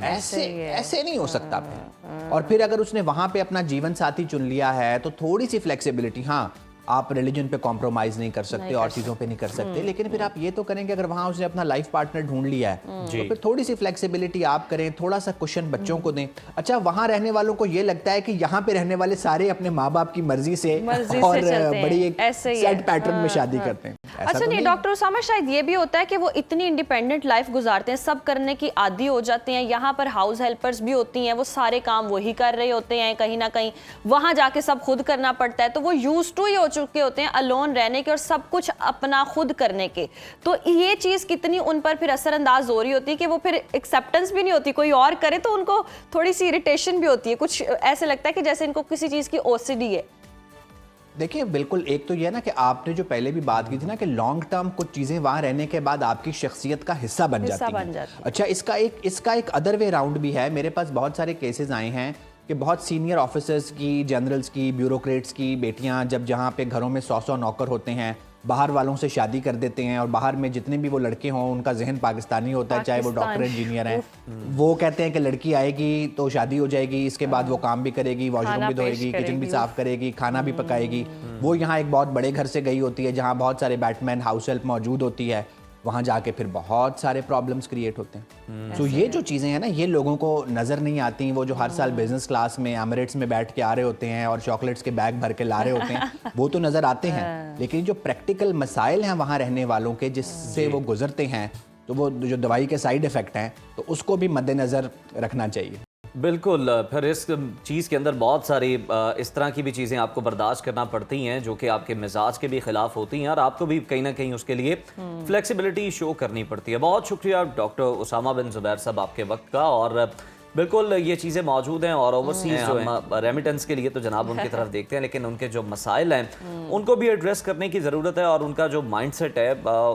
ऐसे नहीं हो सकता फिर। और फिर अगर उसने वहाँ पे अपना जीवन साथी चुन लिया है तो थोड़ी सी फ्लेक्सिबिलिटी, हाँ आप रिलीजन पे कॉम्प्रोमाइज नहीं कर सकते और चीज़ों पे नहीं कर सकते, लेकिन फिर आप ये तो करेंगे अगर वहाँ उसने अपना लाइफ पार्टनर ढूंढ लिया है तो फिर थोड़ी सी फ्लेक्सिबिलिटी आप करें, थोड़ा सा कुशन बच्चों को दें। अच्छा, वहाँ रहने वालों को ये लगता है कि यहाँ पे रहने वाले सारे अपने माँ बाप की मर्जी से और बड़ी एक सेट पैटर्न में शादी करते हैं। अच्छा नहीं डॉक्टर उसामा, शायद ये भी होता है कि वो इतनी इंडिपेंडेंट लाइफ गुजारते हैं, सब करने की आदी हो जाते हैं। यहाँ पर हाउस हेल्पर्स भी होती हैं, वो सारे काम वही कर रहे होते हैं, कहीं ना कहीं वहाँ जाके सब खुद करना पड़ता है, तो वो यूज्ड टू ही हो चुके होते हैं अलोन रहने के और सब कुछ अपना खुद करने के। तो ये चीज़ कितनी उन पर फिर असरअंदाज हो रही होती है कि वो फिर एक्सेप्टेंस भी नहीं होती, कोई और करे तो उनको थोड़ी सी इरिटेशन भी होती है, कुछ ऐसे लगता है कि जैसे इनको किसी चीज़ की ओसीडी है। देखिए बिल्कुल, एक तो ये ना कि आपने जो पहले भी बात की थी ना कि लॉन्ग टर्म कुछ चीज़ें वहाँ रहने के बाद आपकी शख्सियत का हिस्सा बन जाती हैं। अच्छा, इसका एक अदर वे राउंड भी है। मेरे पास बहुत सारे केसेस आए हैं कि बहुत सीनियर ऑफिसर्स की, जनरल्स की, ब्यूरोक्रेट्स की बेटियां जब जहाँ पे घरों में 100 नौकर होते हैं, बाहर वालों से शादी कर देते हैं और बाहर में जितने भी वो लड़के हों उनका जहन पाकिस्तानी होता है, चाहे वो डॉक्टर इंजीनियर हैं। वो कहते हैं कि लड़की आएगी तो शादी हो जाएगी, इसके बाद वो काम भी करेगी, वॉशरूम भी धोएगी, किचन भी साफ करेगी, खाना भी पकाएगी। वो यहाँ एक बहुत बड़े घर से गई होती है जहाँ बहुत सारे बैटमैन, हाउस हेल्प मौजूद होती है, वहाँ जाके फिर बहुत सारे प्रॉब्लम्स क्रिएट होते हैं। तो ये जो चीज़ें हैं ना, ये लोगों को नज़र नहीं आती। वो जो हर साल बिजनेस क्लास में एमिरेट्स में बैठ के आ रहे होते हैं और चॉकलेट्स के बैग भर के ला रहे होते हैं वो तो नज़र आते हैं, लेकिन जो प्रैक्टिकल मसाइल हैं वहाँ रहने वालों के जिससे वो गुजरते हैं, तो वो जो दवाई के साइड इफ़ेक्ट हैं, तो उसको भी मद्देनज़र रखना चाहिए। बिल्कुल, फिर इस चीज़ के अंदर बहुत सारी इस तरह की भी चीज़ें आपको बर्दाश्त करना पड़ती हैं जो कि आपके मिजाज के भी ख़िलाफ़ होती हैं और आपको भी कहीं ना कहीं उसके लिए फ्लेक्सिबिलिटी शो करनी पड़ती है। बहुत शुक्रिया डॉक्टर उसामा बिन ज़ुबैर साहब आपके वक्त का। और बिल्कुल ये चीज़ें मौजूद हैं और ओवरसीज जो हैं रेमिटेंस के लिए तो जनाब उनकी तरफ देखते हैं, लेकिन उनके जो मसाइल हैं उनको भी एड्रेस करने की ज़रूरत है और उनका जो माइंडसेट है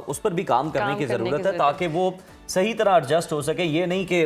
उस पर भी काम करने की ज़रूरत है ताकि वो सही तरह एडजस्ट हो सके। ये नहीं कि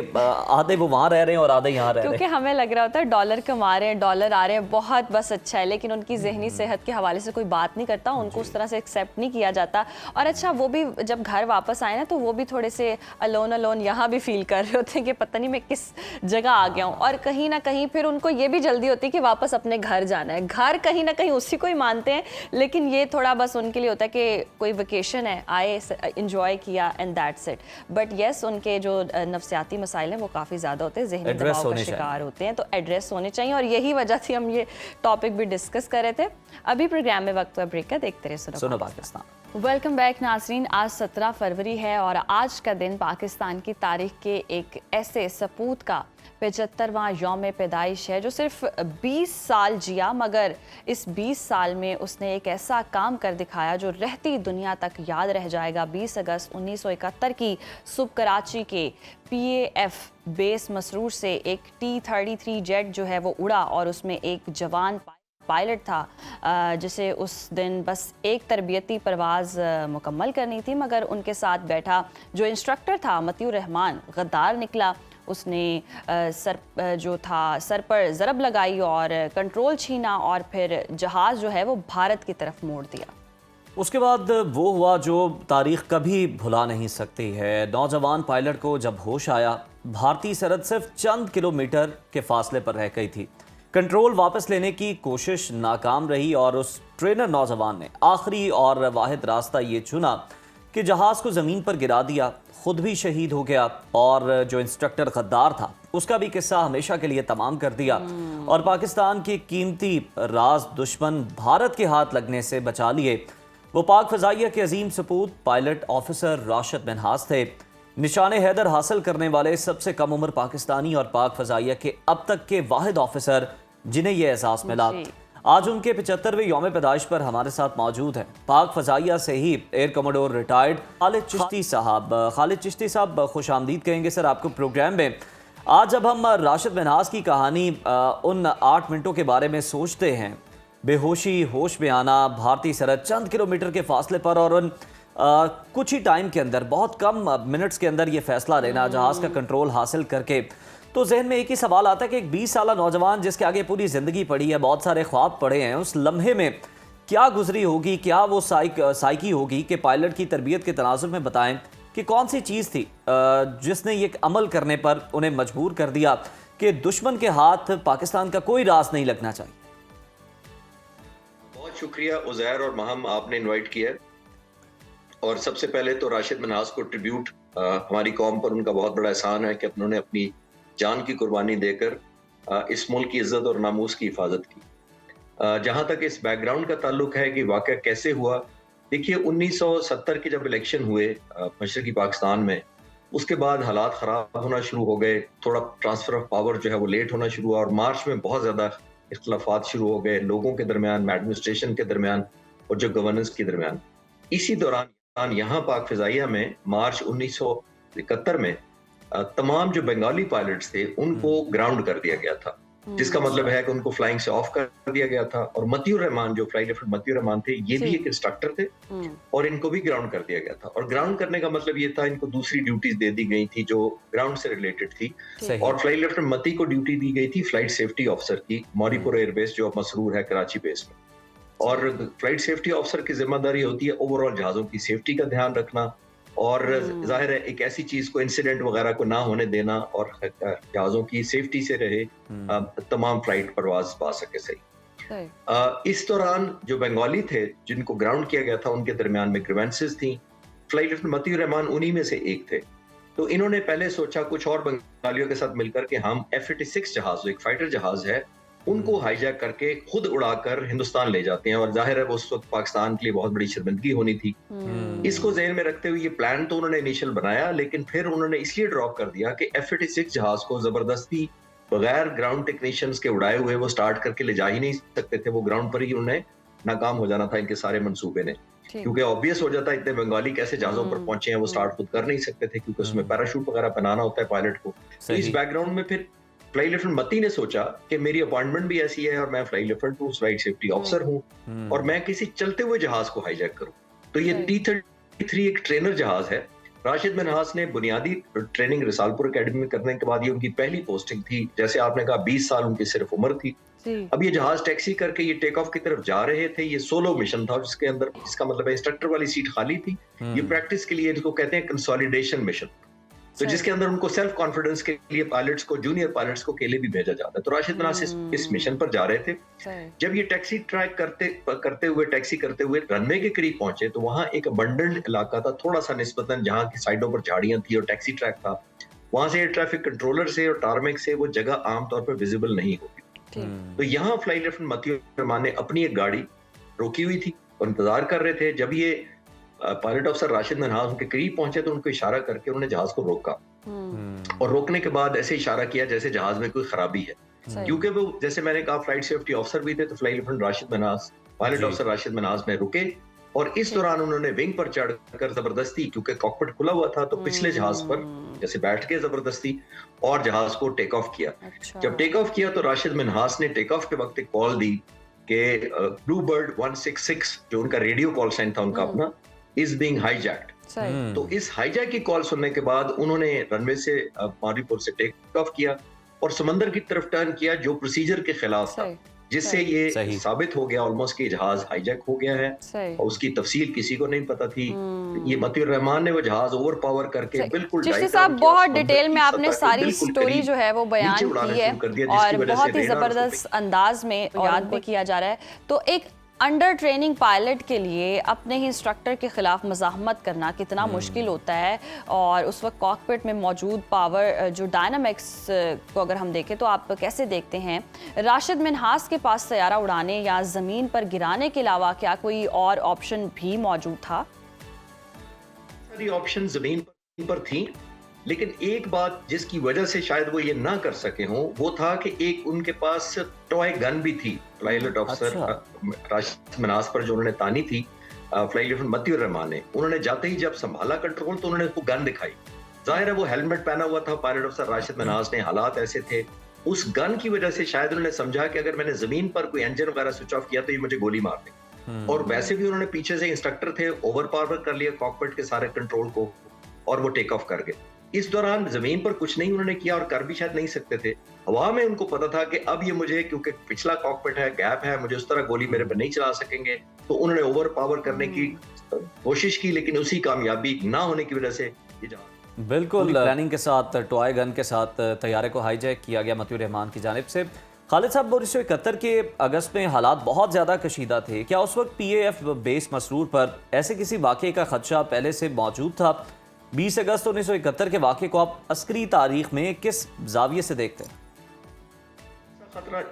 आधे वो वहाँ रह रहे हैं और आधे यहाँ रह रहे हैं, क्योंकि हमें लग रहा होता है डॉलर कमा रहे हैं, डॉलर आ रहे हैं, बहुत बस अच्छा है, लेकिन उनकी जहनी सेहत के हवाले से कोई बात नहीं करता, उनको उस तरह से एक्सेप्ट नहीं किया जाता। और अच्छा, वो भी जब घर वापस आए ना तो वो भी थोड़े से अलोन यहाँ भी फील कर रहे होते हैं कि पता नहीं मैं किस जगह आ गया हूँ। और कहीं ना कहीं फिर उनको ये भी जल्दी होती है कि वापस अपने घर जाना है। घर कहीं ना कहीं उसी को ही मानते हैं, लेकिन ये थोड़ा बस उनके लिए होता है कि कोई वेकेशन है, आए, इंजॉय किया and that's it. But yes, उनके जो नफ्सियाती मसाइल हैं वो काफ़ी ज़्यादा होते हैं, जहनी दबाव का शिकार होते हैं, तो एड्रेस होने चाहिए। और यही वजह थी हम ये टॉपिक भी डिस्कस कर रहे थे। अभी प्रोग्राम में वक्त हुआ ब्रेक का, देखते रहे सुनो पाकिस्तान। वेलकम बैक नाजरीन। आज 17 फरवरी है और आज का दिन पाकिस्तान की तारीख के एक ऐसे सपूत का 75वां यौम पैदाइश है जो सिर्फ 20 साल जिया, मगर इस 20 साल में उसने एक ऐसा काम कर दिखाया जो रहती दुनिया तक याद रह जाएगा। 20 अगस्त 1971 की सुबह कराची के PAF बेस मसरूर से एक T-33 जेट जो है वो उड़ा और उसमें एक जवान पायलट था जिसे उस दिन बस एक तरबियती परवाज़ मुकम्मल करनी थी, मगर उनके साथ बैठा जो इंस्ट्रक्टर था मतियुर रहमान गद्दार निकला। उसने सर पर ज़रब लगाई और कंट्रोल छीना और फिर जहाज़ जो है वो भारत की तरफ मोड़ दिया। उसके बाद वो हुआ जो तारीख कभी भुला नहीं सकती है। नौजवान पायलट को जब होश आया, भारतीय सरहद सिर्फ चंद किलोमीटर के फासले पर रह गई थी। कंट्रोल वापस लेने की कोशिश नाकाम रही और उस ट्रेनर नौजवान ने आखिरी और वाहिद रास्ता ये चुना कि जहाज़ को ज़मीन पर गिरा दिया, खुद भी शहीद हो गया और जो इंस्ट्रक्टर गद्दार था उसका भी किस्सा हमेशा के लिए तमाम कर दिया और पाकिस्तान के कीमती राज दुश्मन भारत के हाथ लगने से बचा लिए। वो पाक फ़ज़ाइया के अजीम सपूत पायलट ऑफिसर राशिद मिन्हास थे, निशान हैदर हासिल करने वाले सबसे कम उम्र पाकिस्तानी और पाक फ़ज़ाइया के अब तक के वाहिद ऑफिसर जिन्हें यह एहसास मिला। आज उनके 75वें यौम पैदाइश पर हमारे साथ मौजूद हैं पाक फ़ज़ाइया से ही air commodore retired Khalid Chishti साहब। खालिद चिश्ती साहब, खुश आमदीद कहेंगे सर आपको प्रोग्राम में। आज जब हम राशिद मिन्हास की कहानी उन 8 मिनटों के बारे में सोचते हैं, बेहोशी, होश में आना, भारतीय सरहद चंद किलोमीटर के फासले पर और उन कुछ ही टाइम के अंदर, बहुत कम मिनट्स के अंदर ये फैसला लेना, जहाज़ का कंट्रोल हासिल करके, तो जहन में एक ही सवाल आता है कि एक 20 साला नौजवान जिसके आगे पूरी ज़िंदगी पड़ी है, बहुत सारे ख्वाब पड़े हैं, उस लम्हे में क्या गुजरी होगी, क्या वो साइकी होगी कि पायलट की तरबियत के तनाजुर में बताएं कि कौन सी चीज़ थी जिसने ये अमल करने पर उन्हें मजबूर कर दिया कि दुश्मन के हाथ पाकिस्तान का कोई रास नहीं लगना चाहिए। बहुत शुक्रिया उज़ैर और महम, आपने इनवाइट किया है। और सबसे पहले तो राशिद मिन्हास को ट्रिब्यूट, हमारी कौम पर उनका बहुत बड़ा एहसान है कि उन्होंने अपनी जान की कुर्बानी देकर इस मुल्क की इज्जत और नामूस की हिफाजत की। जहां तक इस बैकग्राउंड का ताल्लुक है कि वाकया कैसे हुआ, देखिए 1970 के जब इलेक्शन हुए मशरकी पाकिस्तान में, उसके बाद हालात ख़राब होना शुरू हो गए, थोड़ा ट्रांसफ़र ऑफ पावर जो है वो लेट होना शुरू हुआ और मार्च में बहुत ज़्यादा इख्तलाफात शुरू हो गए लोगों के दरमियान, एडमिनिस्ट्रेशन के दरमियान और जो गवर्नेंस के दरमियान। इसी दौरान यहाँ पाक फ़ज़ाइया में मार्च 1971 में तमाम जो बंगाली पायलट्स थे उनको ग्राउंड कर दिया गया था, जिसका मतलब है कि उनको फ्लाइंग से ऑफ कर दिया गया था। और मतियुर रहमान, जो फ्लाइट लेफ्टिनेंट मतियुर रहमान थे, ये भी एक इंस्ट्रक्टर थे और इनको भी ग्राउंड कर दिया गया था। और ग्राउंड करने का मतलब ये था, इनको दूसरी ड्यूटीज दे दी गई थी जो ग्राउंड से रिलेटेड थी। और फ्लाइट लेफ्टिनेंट मती को ड्यूटी दी गई थी फ्लाइट सेफ्टी ऑफिसर की, मौरीपुर एयरबेस जो अब मसरूर है कराची बेस में। और फ्लाइट सेफ्टी ऑफिसर की जिम्मेदारी होती है ओवरऑल जहाजों की सेफ्टी का ध्यान रखना और जाहिर है एक ऐसी चीज को, इंसिडेंट वगैरह को ना होने देना और जहाजों की सेफ्टी से रहे, तमाम फ्लाइट परवाज पा सके सही। इस दौरान जो बंगाली थे जिनको ग्राउंड किया गया था, उनके दरमियान में ग्रीवेंसेस थी। फ्लाइट लेफ्टिनेंट मतियुर रहमान उन्हीं में से एक थे। तो इन्होंने पहले सोचा कुछ और बंगालियों के साथ मिलकर के हम F-86 जहाज, जो एक फाइटर जहाज है, उनको हाईजैक करके खुद उड़ाकर हिंदुस्तान ले जाते हैं। और जाहिर है वो उस वक्त पाकिस्तान के लिए बहुत बड़ी शर्मिंदगी होनी थी। इसको ज़हन में रखते हुए ये प्लान तो उन्होंने इनिशियल बनाया, लेकिन फिर उन्होंने इसलिए ड्रॉप कर दिया कि F-86 जहाज को जबरदस्ती बगैर ग्राउंड टेक्नीशियंस के उड़ाए हुए वो स्टार्ट करके ले जा ही नहीं सकते थे। वो ग्राउंड पर ही उन्हें नाकाम हो जाना था इनके सारे मंसूबे ने, क्योंकि ऑब्वियस हो जाता है इतने बंगाली कैसे जहाजों पर पहुंचे हैं, वो स्टार्ट खुद कर नहीं सकते थे क्योंकि उसमें पैराशूट वगैरह पहनाना होता है पायलट को। इस बैकग्राउंड में फिर फ्लाइट लेफ्टिनेंट मती ने सोचा कि मेरी अपॉइंटमेंट भी ऐसी है और मैं फ्लाइट लेफ्टिनेंट हूँ, फ्लाइट सेफ्टी ऑफिसर हूँ और मैं किसी चलते हुए जहाज को हाईजैक करूँ। तो ये T-33 एक ट्रेनर जहाज है। राशिद मिन्हास ने बुनियादी ट्रेनिंग रिसालपुर एकेडमी में करने के बाद ये उनकी पहली पोस्टिंग थी। जैसे आपने कहा 20 साल उनकी सिर्फ उम्र थी। अब ये जहाज टैक्सी करके ये टेक ऑफ की तरफ जा रहे थे। ये सोलो मिशन था जिसके अंदर, जिसका मतलब है इंस्ट्रक्टर वाली सीट खाली थी। ये प्रैक्टिस के लिए, जिसको कहते हैं कंसोलिडेशन मिशन, तो जिसके अंदर उनको सेल्फ कॉन्फिडेंस के लिए पायलट्स को, जूनियर पायलट्स को अकेले भी भेजा जाता है। तो राशिद मिन्हास इस मिशन पर जा रहे थे। जब ये टैक्सी ट्रैक टैक्सी करते हुए रनवे के करीब पहुंचे तो वहां एक अबंडेंट इलाका था, थोड़ा सा निस्बतन, जहां की साइडों पर झाड़ियां थी और टैक्सी ट्रैक था। वहां से एयर ट्रैफिक कंट्रोलर से और टारमेक से वो जगह आमतौर पर विजिबल नहीं होती। तो यहाँ फ्लाइट लेफ्टिनेंट मतियुर रहमान ने अपनी एक गाड़ी रोकी हुई थी और इंतजार कर रहे थे। जब ये पायलट अफसर राशिद मिन्हास उनके करीब पहुंचे तो उनको इशारा करके उन्होंने जहाज को रोका और रोकने के बाद ऐसे इशारा किया जैसे जहाज में कोई खराबी है, क्योंकि वो, जैसे मैंने कहा, फ्लाइट सेफ्टी ऑफिसर भी थे। तो flight lieutenant Rashid Minhas, pilot अफसर राशिद मिन्हास में रुके और इस दौरान उन्होंने विंग पर चढ़कर जबरदस्ती, क्योंकि कॉकपिट खुला हुआ था, तो पिछले जहाज पर जैसे बैठ के जबरदस्ती और जहाज को टेक ऑफ किया। जब टेक ऑफ किया तो राशिद मिन्हास ने टेक ऑफ के वक्त एक कॉल दी कि ब्लू बर्ड 166, जो उनका रेडियो कॉल साइन था उनका अपना, इज बीइंग हाईजैक्ड। तो इस हाईजैक की कॉल सुनने के बाद उन्होंने रनवे से मौरीपुर से टेक ऑफ किया और समंदर की तरफ टर्न किया, जो प्रोसीजर के खिलाफ था, जिससे ये साबित हो गया ऑलमोस्ट कि जहाज हाईजैक हो गया है और उसकी तफसील किसी को नहीं पता थी। ये मतियुर रहमान ने वो जहाज ओवर पावर करके बिल्कुल, चिश्ती साहब बहुत डिटेल में आपने सारी स्टोरी जो है वो बयान की है और बहुत ही जबरदस्त अंदाज में याद भी किया जा रहा है। तो एक अंडर ट्रेनिंग पायलट के लिए अपने ही इंस्ट्रक्टर के खिलाफ मज़ाहमत करना कितना मुश्किल होता है, और उस वक्त कॉकपिट में मौजूद पावर जो डायनामिक्स को अगर हम देखें तो आप कैसे देखते हैं? राशिद मिन्हास के पास सैयारा उड़ाने या ज़मीन पर गिराने के अलावा क्या कोई और ऑप्शन भी मौजूद था? सारी ऑप्शन ज़मीन पर थी लेकिन एक बात जिसकी वजह से शायद वो ये ना कर सके हों, वो था कि एक उनके पास टॉय गन भी थी। फ्लाइट ऑफिसर राशिद मनास पर जो उन्होंने तानी थी फ्लाइट लेफ्टिनेंट मतीउर रहमान ने, उन्होंने जाते ही जब संभाला कंट्रोल तो उन्होंने उसको गन दिखाई। जाहिर है वो हेलमेट पहना हुआ था पायलट ऑफिसर राशिद मनास ने, हालात ऐसे थे, उस गन की वजह से शायद उन्होंने समझा कि अगर मैंने जमीन पर कोई इंजन वगैरह स्विच ऑफ किया तो ये मुझे गोली मार देंगे। और वैसे भी उन्होंने पीछे से इंस्ट्रक्टर थे, ओवर पावर कर लिया कॉकपिट के सारे कंट्रोल को और वो टेक ऑफ कर गए। इस दौरान जमीन पर कुछ नहीं उन्होंने किया और कर भी शायद नहीं सकते थे। हवा में उनको पता था कि अब ये मुझे, क्योंकि पिछला कॉकपिट है, गैप है, मुझे उस तरह गोली मेरे पर नहीं चला सकेंगे, तो उन्होंने ओवर पावर करने की कोशिश की, लेकिन उसी कामयाबी ना होने की वजह से ये जहां बिल्कुल प्लानिंग के साथ टॉय गन के साथ तैयारे को हाईजैक किया गया मतीउर रहमान की जानिब से। खालिद साहब, 1971 के अगस्त में हालात बहुत ज़्यादा कशीदा थे, क्या उस वक्त PAF बेस मसरूर पर ऐसे किसी वाक़े का खदशा पहले से मौजूद था? 20 अगस्त 1971 के वाक़े को आप अस्करी तारीख में किस जाविये से देखते हैं? खतरा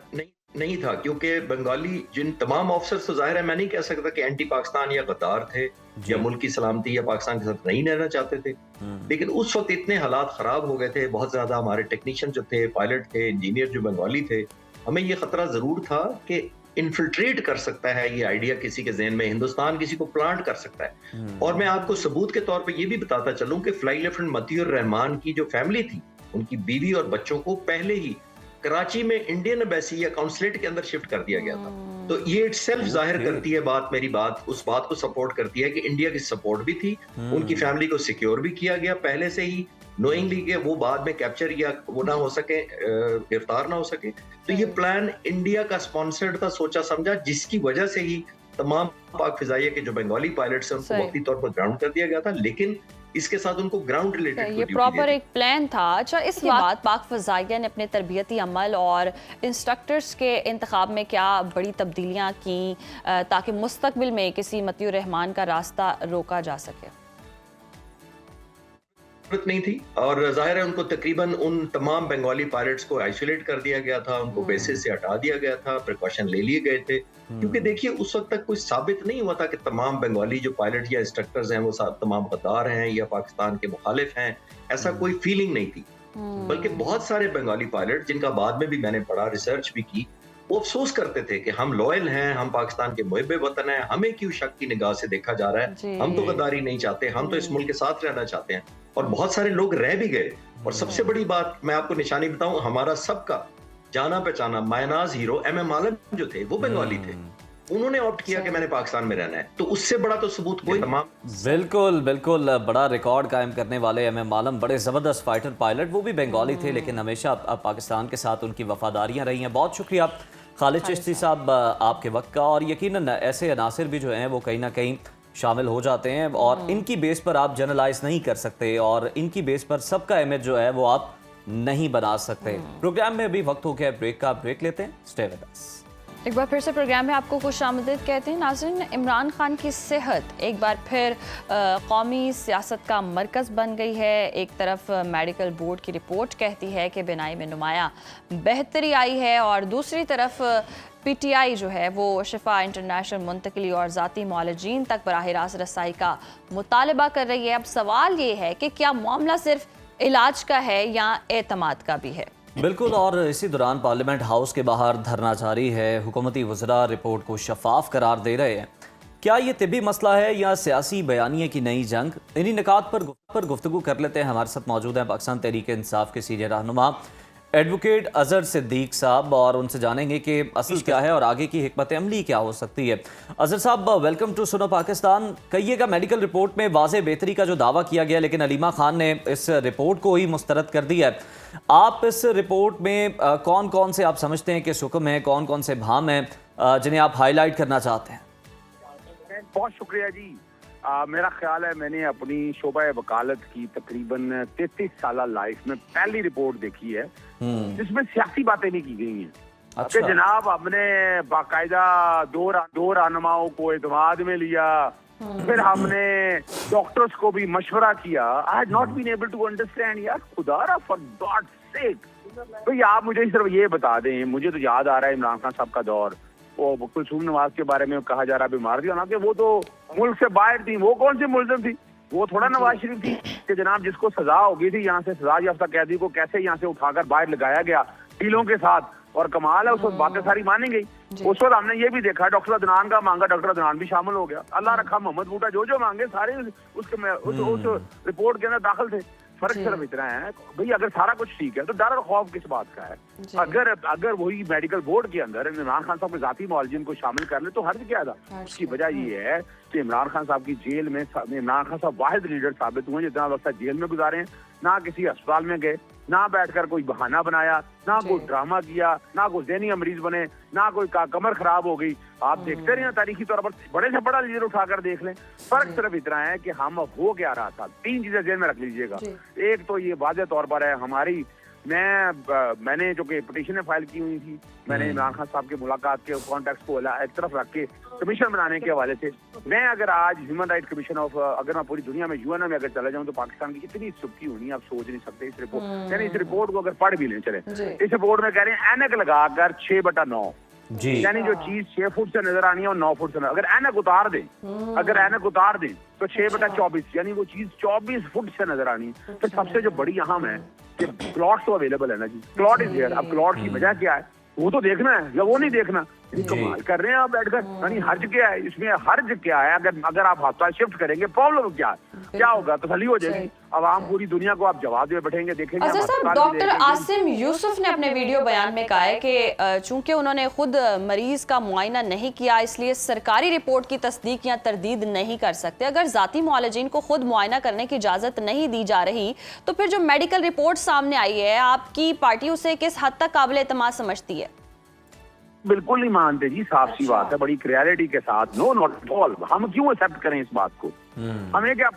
नहीं था, क्योंकि बंगाली जिन तमाम ऑफिसर्स, तो जाहिर है मैं नहीं कह सकता कि एंटी पाकिस्तान या गद्दार थे या मुल्क की सलामती या पाकिस्तान के साथ नहीं रहना चाहते थे, लेकिन उस वक्त इतने हालात खराब हो गए थे, बहुत ज्यादा हमारे टेक्नीशियन जो थे, पायलट थे, इंजीनियर जो बंगाली थे, हमें ये खतरा जरूर था कि इन्फिल्ट्रेट कर सकता है ये आइडिया किसी के ज़हन में, हिंदुस्तान किसी को प्लांट कर सकता है। और मैं आपको सबूत के तौर पे ये भी बताता चलूं कि फ्लाइट लेफ्टिनेंट मतीउर रहमान की जो फैमिली थी, उनकी बीवी और बच्चों को पहले ही कराची में इंडियन एम्बेसी या काउंसलेट के अंदर शिफ्ट कर दिया गया था। तो ये इटसेल्फ जाहिर करती है मेरी बात उस बात को सपोर्ट करती है कि इंडिया की सपोर्ट भी थी, उनकी फैमिली को सिक्योर भी किया गया पहले से ही, नोइंगली कि वो बाद में कैप्चर या वो ना हो सके, गिरफ्तार ना हो सके। तो ये प्लान इंडिया का स्पॉन्सर्ड था, सोचा समझा, जिसकी वजह से ही तमाम पाक फिजाइया के जो बंगाली पायलट्स हैं उनको वक्ती तौर पर ग्राउंड कर दिया गया था, लेकिन इसके साथ उनको ग्राउंड रिलेटेड ये प्रॉपर एक प्लान था। अच्छा, इसके बाद पाक फ़ज़ाइया ने अपने तरबियती अमल और इंस्ट्रक्टर्स के इंतखाब में क्या बड़ी तब्दीलियाँ की ताकि मुस्तकबिल में किसी मतीउर रहमान का रास्ता रोका जा सके? नहीं थी, और जाहिर है उनको तकरीबन उन तमाम बंगाली पायलट्स को आइसोलेट कर दिया गया था, उनको बेसिस से हटा दिया गया था, प्रिकॉशन ले लिए गए थे, क्योंकि देखिए उस वक्त तक कुछ साबित नहीं हुआ था कि तमाम बंगाली जो पायलट या इंस्ट्रक्टर्स हैं वो तमाम गद्दार हैं या पाकिस्तान के मुखालिफ हैं, ऐसा कोई फीलिंग नहीं थी। बल्कि बहुत सारे बंगाली पायलट, जिनका बाद में भी मैंने पढ़ा, रिसर्च भी की, वो अफसोस करते थे कि हम लॉयल हैं, हम पाकिस्तान के मुहिब वतन हैं, हमें क्यों शक की निगाह से देखा जा रहा है, हम तो गद्दारी नहीं चाहते, हम तो इस मुल्क के साथ रहना चाहते हैं। और बहुत सारे लोग रह भी गए। और सबसे बड़ी बात मैं आपको निशानी बताऊं, हमारा सबका जाना पहचाना मायनाज हीरो MM आलम जो थे वो बंगाली थे, उन्होंने ऑप्ट किया कि मैंने पाकिस्तान में रहना है, तो उससे बड़ा तो सबूत कोई तमाम। बिल्कुल बिल्कुल, बड़ा रिकॉर्ड कायम करने वाले MM आलम, बड़े ज़बरदस्त फाइटर पायलट, वो भी बंगाली थे, लेकिन हमेशा पाकिस्तान के साथ उनकी वफादारियाँ रही हैं। बहुत शुक्रिया खालिद चिश्ती साहब आपके वक्त का। और यकीनन ऐसे अनासिर भी जो हैं वो कहीं ना कहीं शामिल हो जाते हैं, और इनकी बेस पर आप जनरलाइज नहीं कर सकते, और इनकी बेस पर सबका इमेज जो है वो आप नहीं बना सकते। प्रोग्राम में अभी वक्त हो गया ब्रेक का, ब्रेक लेते हैं, स्टे विद अस। एक बार फिर से प्रोग्राम में आपको खुशामदीद कहते हैं। नाज़रीन, इमरान खान की सेहत एक बार फिर कौमी सियासत का मरकज़ बन गई है। एक तरफ मेडिकल बोर्ड की रिपोर्ट कहती है कि बीनाई में नुमाया बेहतरी आई है, और दूसरी तरफ PTI जो है वो शिफा इंटरनेशनल मुंतकली और ज़ाती मौलजीन तक बराह रास्त रसाई का मुतालबा कर रही है। अब सवाल ये है कि क्या मामला सिर्फ इलाज का है या एतमाद का भी है? बिल्कुल, और इसी दौरान पार्लियामेंट हाउस के बाहर धरना जारी है। हुकूमती वज़रा रिपोर्ट को शफाफ करार दे रहे हैं। क्या ये तिबी मसला है या सियासी बयानिए की नई जंग? इन्हीं निकात पर गुफ्तगू कर लेते हैं। हमारे साथ मौजूद हैं पाकिस्तान तहरीक इंसाफ के सीनियर रहनुमा एडवोकेट अजहर सिद्दीक साहब, और उनसे जानेंगे कि असल क्या है और आगे की हिकमत अमली क्या हो सकती है। अजहर साहब, वेलकम टू सुनो पाकिस्तान। कहिएगा, मेडिकल रिपोर्ट में वाज़े बेहतरी का जो दावा किया गया, लेकिन अलीमा खान ने इस रिपोर्ट को ही मुस्तरद कर दिया है। आप इस रिपोर्ट में कौन कौन से आप समझते हैं कि सुकम है, कौन कौन से भाम हैं जिन्हें आप हाईलाइट करना चाहते हैं? बहुत शुक्रिया जी। मेरा ख्याल है मैंने अपनी शोबा वकालत की तकरीबन 33 साल लाइफ में पहली रिपोर्ट देखी है जिसमें सियासी बातें नहीं की गई हैं। अच्छा। कि जनाब हमने बाकायदा दो रहनुमाओं को एतमाद में लिया, फिर हमने डॉक्टर्स को भी मशवरा किया। I had not been able to understand, यार खुदा फॉर गॉड सेक। तो आप मुझे सिर्फ ये बता दें, मुझे तो याद आ रहा है इमरान खान साहब का दौर, वो कुलसूम नवाज के बारे में कहा जा रहा बीमार थी, हालांकि वो तो मुल्क से बाहर थी। वो कौन सी मुल्ज़िम थी? वो थोड़ा नवाज शरीफ थी। कि जनाब जिसको सजा हो गई थी यहाँ से सजा याफ्ता कैदी को कैसे यहाँ से उठाकर बाहर लगाया गया टीलों के साथ, और कमाल है उस वक्त बातें सारी मानी गई। उस वक्त हमने ये भी देखा डॉक्टर अदनान का मांगा, डॉक्टर अदनान भी शामिल हो गया, अल्लाह रखा मोहम्मद बूटा जो मांगे सारे उसके उस रिपोर्ट के अंदर दाखिल थे। फर्क सिर्फ इतना है भाई, अगर सारा कुछ ठीक है तो डर और खौफ किस बात का है? अगर वही मेडिकल बोर्ड के अंदर इमरान खान साहब के जाती मुआलजिन को शामिल कर ले तो हर्ज क्या था? उसकी वजह ये है कि इमरान खान साहब की जेल में इमरान खान साहब वाहिद लीडर साबित हुए जितना वक्त जेल में गुजारे हैं, ना किसी अस्पताल में गए, ना बैठकर कोई बहाना बनाया, ना कोई ड्रामा किया, ना कोई ज़हनी मरीज बने, ना कोई कमर खराब हो गई। आप देखते रहे तारीखी तौर पर बड़े से बड़ा लीडर उठाकर देख लें। फर्क सिर्फ इतना है कि हम हो क्या रहा था। 3 चीजें जेल में रख लीजिएगा। एक तो ये वाज़ेह तौर पर है हमारी, मैंने जो कि पिटीशन फाइल की हुई थी, मैंने इमरान खान साहब के मुलाकात के कॉन्टेक्स्ट को एक तरफ रख के कमीशन बनाने के हवाले से, मैं अगर आज ह्यूमन राइट कमीशन ऑफ, अगर मैं पूरी दुनिया में यूएन में अगर चला जाऊं तो पाकिस्तान की इतनी सुबकी होनी आप सोच नहीं सकते। इस रिपोर्ट यानी इस रिपोर्ट को अगर पढ़ भी लें चले, इस रिपोर्ट में कह रहे हैं ऐनक लगाकर 6/9 यानी जो चीज 6 फुट से नजर आनी है और 9 फुट से, अगर ऐनक उतार दें तो 6/24 यानी वो चीज 24 फुट से नजर आनी है। तो सबसे जो बड़ी अहम है कि क्लॉट तो अवेलेबल है ना जी, क्लॉट इज हियर। अब क्लॉट की वजह क्या है वो तो देखना है या वो नहीं देखना, कमाल कर रहे हैं आप बैठकर। यानी हर्ज क्या है इसमें? हर्ज क्या है? अगर आप अस्पताल शिफ्ट करेंगे प्रॉब्लम क्या है? क्या होगा? तसल्ली हो जाएगी। अब आम पूरी दुनिया को आप जवाब दे बैठेंगे, देखेंगे। अच्छा साहब, डॉक्टर आसिम यूसुफ ने अपने वीडियो बयान में कहा है कि चूंकि उन्होंने खुद मरीज का मुआयना नहीं किया इसलिए सरकारी रिपोर्ट की तस्दीक या तरदीद नहीं कर सकते। अगर जाती मुआलजीन को खुद मुआयना करने की इजाजत नहीं दी जा रही तो फिर जो मेडिकल रिपोर्ट सामने आई है आपकी पार्टी उसे किस हद तक काबिल एतमाद समझती है? बिल्कुल नहीं मानते जी, साफ सी बात है, बड़ी क्लियरिटी के साथ। No not at all. हम क्यों एक्सेप्ट करें इस बात को? हमें क्या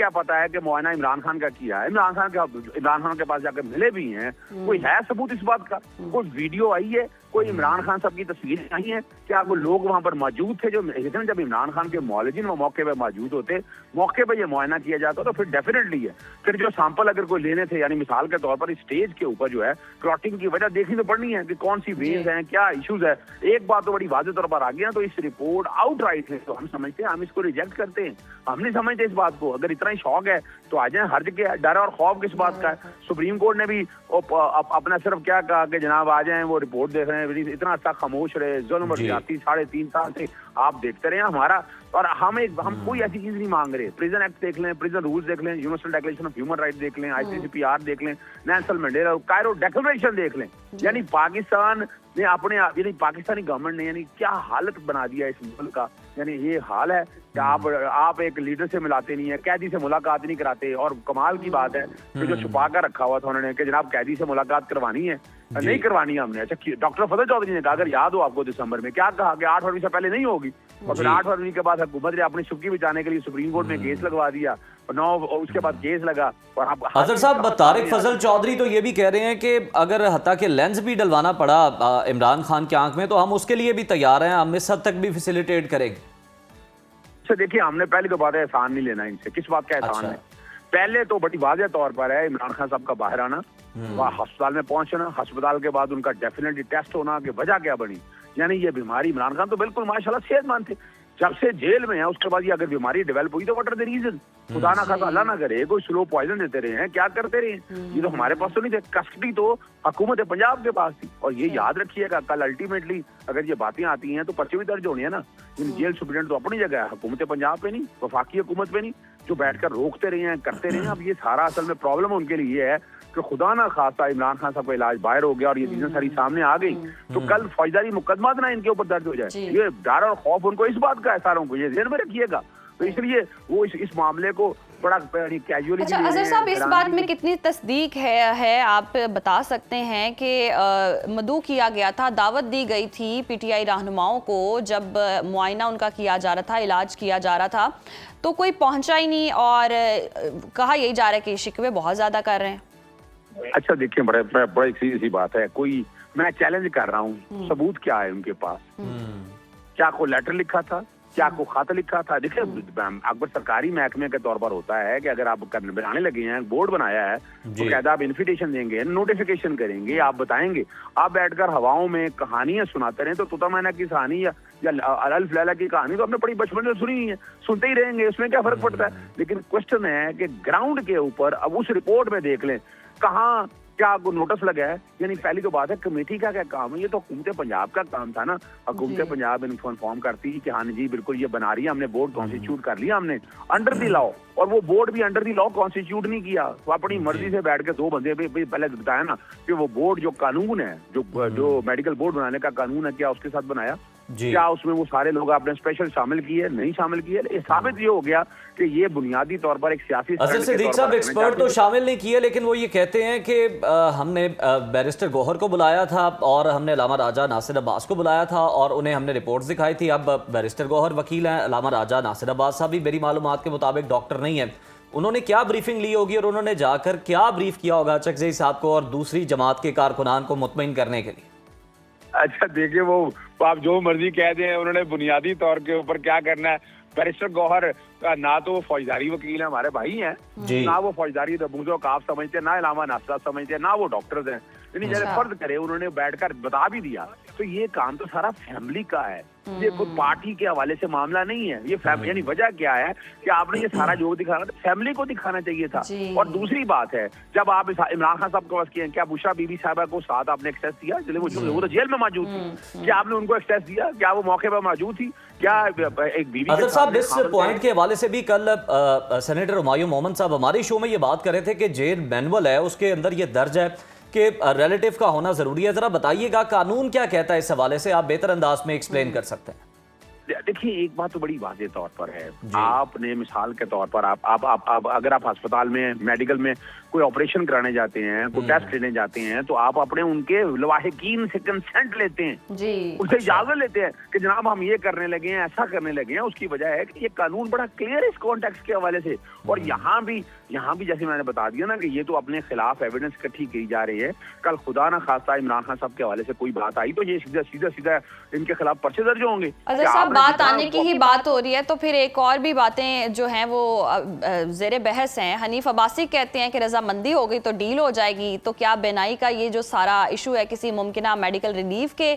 पता है कि मुआयना इमरान खान का किया है। इमरान खान के पास जाकर मिले भी हैं, कोई है सबूत इस बात का? कोई वीडियो आई है, कोई इमरान खान साहब की तस्वीरें आई हैं? क्या वो लोग वहां पर मौजूद थे जब इमरान खान के मुआलिजिन वो मौके पर मौजूद होते, मौके पर ये मुआयना किया जाता तो फिर डेफिनेटली है। फिर जो सैंपल अगर कोई लेने थे, यानी मिसाल के तौर पर स्टेज के ऊपर जो है क्लॉटिंग की वजह देखनी तो पड़नी है कि कौन सी वेन्स हैं, क्या इश्यूज है। एक बात तो बड़ी वाज़ेह तौर पर आ गई ना, तो इस रिपोर्ट आउट राइट है तो हम समझते हैं, हम इसको रिजेक्ट करते हैं। हम नहीं समझते इस बात को। अगर इतना ही शौक है तो आ जाए, हर्ज के डर और खौफ किस बात का है? सुप्रीम कोर्ट ने भी अपना सिर्फ क्या कहा कि जनाब आ जाएं, वो रिपोर्ट देख रहे हैं, इतना अच्छा खामोश रहे, जुल्म और ज्यादती 3.5 साल से आप देखते रहे हमारा। और हम कोई ऐसी चीज नहीं मांग रहे। प्रिजन एक्ट देख लें, प्रिजन रूल्स देख लें, universal declaration of human right देख लें, ICCPR देख लें, नेल्सन मंडेला कायरो डिक्लेरेशन देख लें। यानी पाकिस्तान ने अपने यानी पाकिस्तानी गवर्नमेंट ने यानी क्या हालत बना दिया इस मुल्क का। यानी ये हाल है कि आप एक लीडर से मिलाते नहीं है, कैदी से मुलाकात नहीं कराते। और कमाल की बात है कि जो छुपा कर रखा हुआ था उन्होंने कि जनाब कैदी से मुलाकात करवानी है, नहीं करवानी है हमने। अच्छा, डॉक्टर फजल चौधरी ने कहा, अगर याद हो आपको दिसंबर में क्या कहा कि 8 फरवरी से पहले नहीं होगी, और फिर 8 फरवरी के बाद हुकूमत ने अपनी सुबकी बचाने के लिए सुप्रीम कोर्ट में केस लगवा दिया, और 9 उसके बाद केस लगा। और अजहर साहब, तारिक फजल चौधरी तो ये भी कह रहे हैं कि अगर हत्ता के लेंस भी डलवाना पड़ा इमरान खान की आंख में तो हम उसके लिए भी तैयार हैं, हम इस हद तक भी फैसिलिटेट करेंगे। देखिए, हमने पहले तो बात है एहसान नहीं लेना इनसे। किस बात का एहसान है? पहले तो बड़ी वाज़ेह तौर पर है इमरान खान साहब का बाहर आना, अस्पताल में पहुंचना, अस्पताल के बाद उनका डेफिनेटली टेस्ट होना कि वजह क्या बनी। यानी ये बीमारी, इमरान खान तो बिल्कुल माशाल्लाह सेहतमंद थे, जब से जेल में है उसके बाद ये अगर बीमारी डेवलप हुई तो व्हाट आर द रीजन? खुदा ना खासा, अल्लाह ना करे कोई स्लो पॉइजन देते रहे हैं, क्या करते रहे हैं? ये तो हमारे पास तो नहीं थे। कस्टडी तो हुकूमत पंजाब के पास थी। और ये याद रखिएगा, कल अल्टीमेटली अगर ये बातें आती हैं तो पर्चे भी दर्ज होने हैं ना। जेल सुप्रीडेंट तो अपनी जगह है, हुकूमत पंजाब पे नहीं, वफाकी हुकूमत पे नहीं, जो बैठकर रोकते रहे हैं, करते रहे हैं। अब ये सारा असल में प्रॉब्लम उनके लिए ये है कि खुदा ना खासा इमरान खान साहब का इलाज बाहर हो गया और ये चीजें सारी सामने आ गई तो कल फौजदारी मुकदमा ना इनके ऊपर दर्ज हो जाए। ये डर और खौफ उनको इस बात का है, सारों को ये ध्यान में रखिएगा। तो इसलिए वो इस मामले को बड़ा कैजुअली। अच्छा अजहर साहब, इस बात में कितनी तस्दीक है आप बता सकते हैं कि मदऊ किया गया था, दावत दी गई थी PTI रहनुमाओं को जब मुआयना उनका किया जा रहा था, इलाज किया जा रहा था, तो कोई पहुंचा ही नहीं और कहा यही जा रहा है कि शिकवे बहुत ज्यादा कर रहे हैं। अच्छा देखिए, बड़ी सीधी सी बात है, कोई मैं चैलेंज कर रहा हूँ, सबूत क्या है उनके पास? क्या कोई लेटर लिखा था? क्या को खत लिखा था? देखिए, अकबर सरकारी महकमे के तौर पर होता है कि अगर आप बनाने लगे हैं, बोर्ड बनाया है तो कहता आप इन्विटेशन देंगे, नोटिफिकेशन करेंगे, आप बताएंगे। आप बैठकर हवाओं में कहानियां सुनाते रहे तो तोता मैना की कहानी या या अल्फ लैला की कहानी तो हमने बड़ी बचपन से सुनी ही है, सुनते ही रहेंगे, उसमें क्या फर्क पड़ता है। लेकिन क्वेश्चन है कि ग्राउंड के ऊपर अब उस रिपोर्ट में देख लें कहाँ क्या आपको नोटिस लगा है। यानी पहली तो बात है कमेटी का क्या काम है, ये तो हुकूमत पंजाब का काम था ना। हुकूमत पंजाब इन्फॉर्म करती है कि हाँ जी बिल्कुल ये बना रही है, हमने बोर्ड कॉन्स्टिट्यूट कर लिया हमने अंडर द लॉ, और वो बोर्ड भी अंडर द लॉ कॉन्स्टिट्यूट नहीं किया, वो अपनी मर्जी से बैठ के दो बंदे भी पहले बताया ना कि वो बोर्ड जो कानून है, जो मेडिकल बोर्ड बनाने का कानून है, क्या उसके साथ बनाया, क्या उसमें वो सारे लोग आपने स्पेशल शामिल किए, नहीं शामिल किए। ये साबित ये हो गया कि ये बुनियादी तौर पर एक सियासी असल सिद्दीक साहब एक्सपर्ट तो शामिल नहीं किए, लेकिन वो ये कहते हैं कि हमने बैरिस्टर गौहर को बुलाया था और हमने अलामा राजा नासिर अब्बास को बुलाया था और उन्हें हमने रिपोर्ट्स दिखाई थी। अब बैरिस्टर गौहर वकील हैं, अलामा राजा नासिर अब्बास साहब भी मेरी मालूमात के मुताबिक डॉक्टर नहीं है। उन्होंने क्या ब्रीफिंग ली होगी और उन्होंने जाकर क्या ब्रीफ किया होगा चकज़ई साहब को और दूसरी जमात के कारकुनान को मुतमईन करने के लिए? अच्छा देखिए, वो आप जो मर्जी कह दें, उन्होंने बुनियादी तौर के ऊपर क्या करना है। बैरिस्टर गौहर ना तो वो फौजदारी वकील है, हमारे भाई हैं, ना वो फौजदारी दबूजों का आप समझते हैं, ना अलामा नासिर समझते हैं, ना वो डॉक्टर्स हैं। यानी जैसे फर्ज करे उन्होंने बैठकर बता भी दिया, तो ये काम तो सारा फैमिली का है, ये खुद पार्टी के हवाले से मामला नहीं है। ये यानी वजह क्या है कि आपने ये सारा जो दिखाना था फैमिली को दिखाना चाहिए था। और दूसरी बात है, जब आप इमरान खान साहब के पास किए, क्या बुशरा बीबी साहबा को साथ आपने एक्सेस दिया? चले वो तो जेल में मौजूद थी, क्या आपने उनको एक्सेस दिया? क्या वो मौके पर मौजूद थी? क्या एक बीवी अजहर साहब इस पॉइंट के हवाले से भी कल सेनेटर हुमायूं मोहम्मद साहब हमारे शो में ये बात कर रहे थे कि जेल मैनुअल है, उसके अंदर ये दर्ज है कि रिलेटिव का होना जरूरी है। जरा बताइएगा कानून क्या कहता है इस हवाले से, आप बेहतर अंदाज में एक्सप्लेन कर सकते हैं। देखिए, एक बात तो बड़ी वाज़ेह तौर पर है, आपने मिसाल के तौर पर आप अगर आप अस्पताल में मेडिकल में कोई ऑपरेशन कराने जाते हैं, कोई टेस्ट लेने जाते हैं, तो आप अपने उनके लवाहिकीन से कंसेंट लेते हैं जी, उससे इजाजत लेते हैं कि जनाब हम ये करने लगे हैं, ऐसा करने लगे हैं। उसकी वजह है कि ये कानून बड़ा क्लियर है इस कॉन्टेक्स्ट के हवाले से। और यहाँ भी जैसे मैंने बता दिया ना कि ये तो अपने खिलाफ एविडेंस इकट्ठी की जा रही है। कल खुदा ना खास्ता इमरान खान साहब के हवाले से कोई बात आई तो ये सीधा इनके खिलाफ पर्चे दर्ज होंगे। बात आने की ही बात हो रही है तो फिर एक और भी बातें जो हैं वो ज़ेरे बहस हैं। हनीफ अब्बासी कहते हैं कि रजामंदी हो गई तो डील हो जाएगी, तो क्या बेनाई का ये जो सारा इशू है किसी मुमकिना मेडिकल रिलीफ के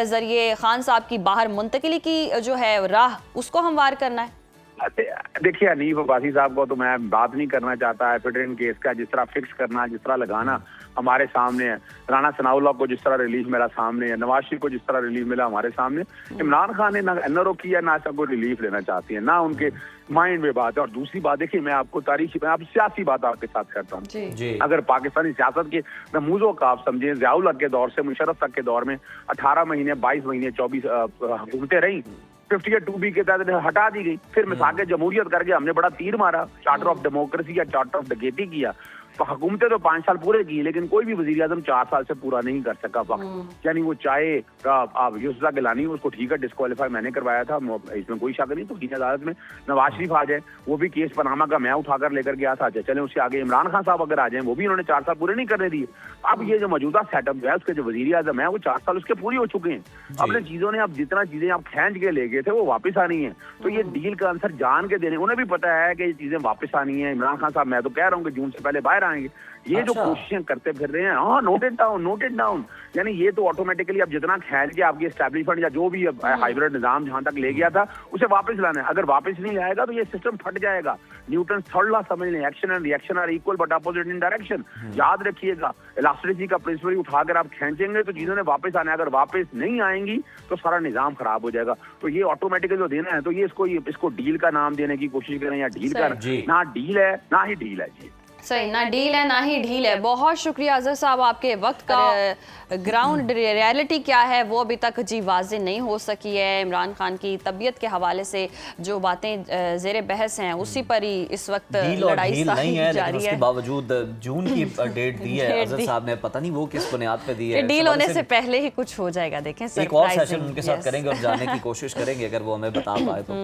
जरिए खान साहब की बाहर मुंतकिली की जो है राह, उसको हमवार करना है? देखिए, हनीफ अब्बासी साहब को तो मैं बात नहीं करना चाहता है। फिटरिन केस का जिस तरह फिक्स करना, जिस तरह लगाना हमारे सामने है। राना सनाउल्लाह को जिस तरह रिलीफ मिला सामने है, नवाज शरीफ को जिस तरह रिलीफ मिला हमारे सामने। इमरान खान ने ना एनआरओ किया, ना सबको रिलीफ लेना चाहती है, ना उनके माइंड में बात है। और दूसरी बात देखिए, मैं आपको तारीखी में आप सियासी बात आपके साथ करता हूँ। अगर पाकिस्तानी सियासत के नमूजों का आप समझें, ज़ियाउल हक के दौर से मुशर्रफ तक के दौर में 18 महीने 22 महीने 24 हुकूमतें रही, 58(2)B के तहत हटा दी गई। फिर मिसाक जमहूरियत करके हमने बड़ा तीर मारा, चार्टर ऑफ डेमोक्रेसी या चार्टर ऑफ डकैती किया। हुकूमतें तो 5 साल पूरे की, लेकिन कोई भी वजीर आजम 4 साल से पूरा नहीं कर सका वक्त। यानी वो चाहे आप यूसुफ गिलानी, उसको ठीक है डिस्क्वालीफाई मैंने करवाया था, इसमें कोई शक नहीं। तो की अदालत में नवाज शरीफ आ जाए, वो भी केस पनामा का मैं उठाकर लेकर गया था। चले उससे आगे इमरान खान साहब अगर आ जाए, वो भी उन्होंने 4 साल पूरे नहीं करने दिए। अब ये जो मौजूदा सेटअप है, उसके जो वजीर आजम है, वो 4 साल उसके पूरी हो चुके हैं। अपने चीजों ने अब जितना चीजें आप खींच के ले गए थे वो वापस आनी है। तो ये डील का आंसर जान के देने, उन्हें भी पता है कि ये चीजें वापस आनी है। इमरान खान साहब, मैं तो कह रहा हूँ कि जून से पहले बाहर आएंगे। ये जो कोशिशें करते फिर रहे हैं, हाँ, नोटेड डाउन। यानी ये तो ऑटोमेटिकली अब जितना खैर के आपकी एस्टैब्लिशमेंट या जो भी हाइब्रिड निजाम जहां तक ले गया था उसे वापस लाना है। अगर वापस नहीं आएगा तो ये सिस्टम फट जाएगा। न्यूटन थर्ड लॉ समझ लें, action and reaction are equal but opposite in direction. याद रखिएगा, इलास्टिसिटी का प्रिंसिपल उठाकर आप खींचेंगे तो चीजों ने वापस आना है। अगर वापस नहीं आएंगी तो सारा निजाम खराब हो जाएगा। तो ये ऑटोमेटिकली जो देना है, तो ये इसको डील का नाम देने की कोशिश करें, या डील का ना डील है ना ही डील है। जी सही, ना डील है ना ही ढील है। बहुत शुक्रिया अजहर साहब आपके वक्त का। ग्राउंड रियलिटी क्या है वो अभी तक जी वाज़ेह नहीं हो सकी है। इमरान खान की तबीयत के हवाले से जो बातें ज़ेरे बहस हैं उसी पर ही इस वक्त लड़ाई नहीं है, लेकिन उसके बावजूद जून की डेट दी है अजहर साहब ने, पता नहीं वो किस बुनियाद पे दी है। डील होने से पहले ही कुछ हो जाएगा। देखें, एक और सेशन उनके साथ करेंगे और जानने की कोशिश करेंगे अगर वो हमें बता पाए तो।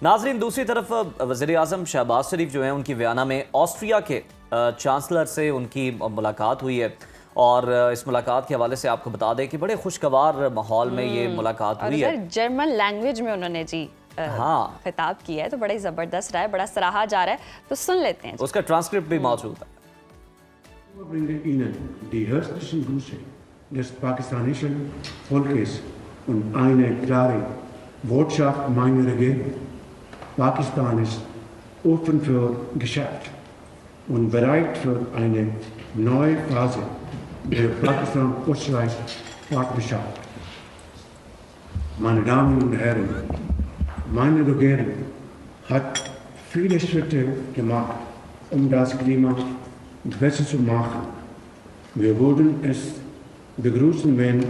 नाजरीन, दूसरी तरफ वज़ीर आज़म शहबाज शरीफ जो है, उनकी वियना में ऑस्ट्रिया के चांसलर से उनकी मुलाकात हुई है और इस मुलाकात के हवाले से आपको बता दें कि बड़े खुशगवार माहौल में ये मुलाकात हुई है। जर्मन लैंग्वेज में उन्होंने जी खिताब किया है, तो बड़ा ही जबरदस्त रहा है, बड़ा सराहा जा रहा है। तो सुन लेते हैं, उसका ट्रांसक्रिप्ट भी मौजूद है। bringe Ihnen die herzlichen Grüße des pakistanischen Volkes und eine klare Botschaft meiner Regierung. Pakistan ist offen für Geschäft und bereit für eine neue Phase der Pakistan-Österreich-Partnerschaft. Meine Damen und Herren, meine Regierung hat viele Schritte gemacht, um das Klima besser zu machen. Wir würden es begrüßen, wenn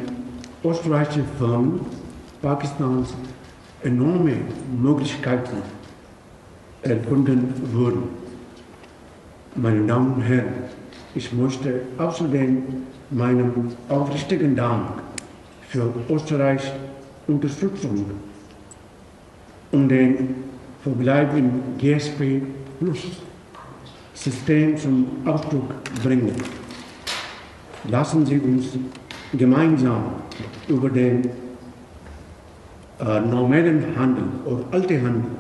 österreichische Firmen Pakistans enorme Möglichkeiten erkunden würden. Meine Damen und Herren, ich möchte außerdem meinen aufrichtigen Dank für Österreichs Unterstützung und den Verbleib im GSP Plus System zum Ausdruck bringen. Lassen Sie uns gemeinsam über den normalen Handel oder alte Handel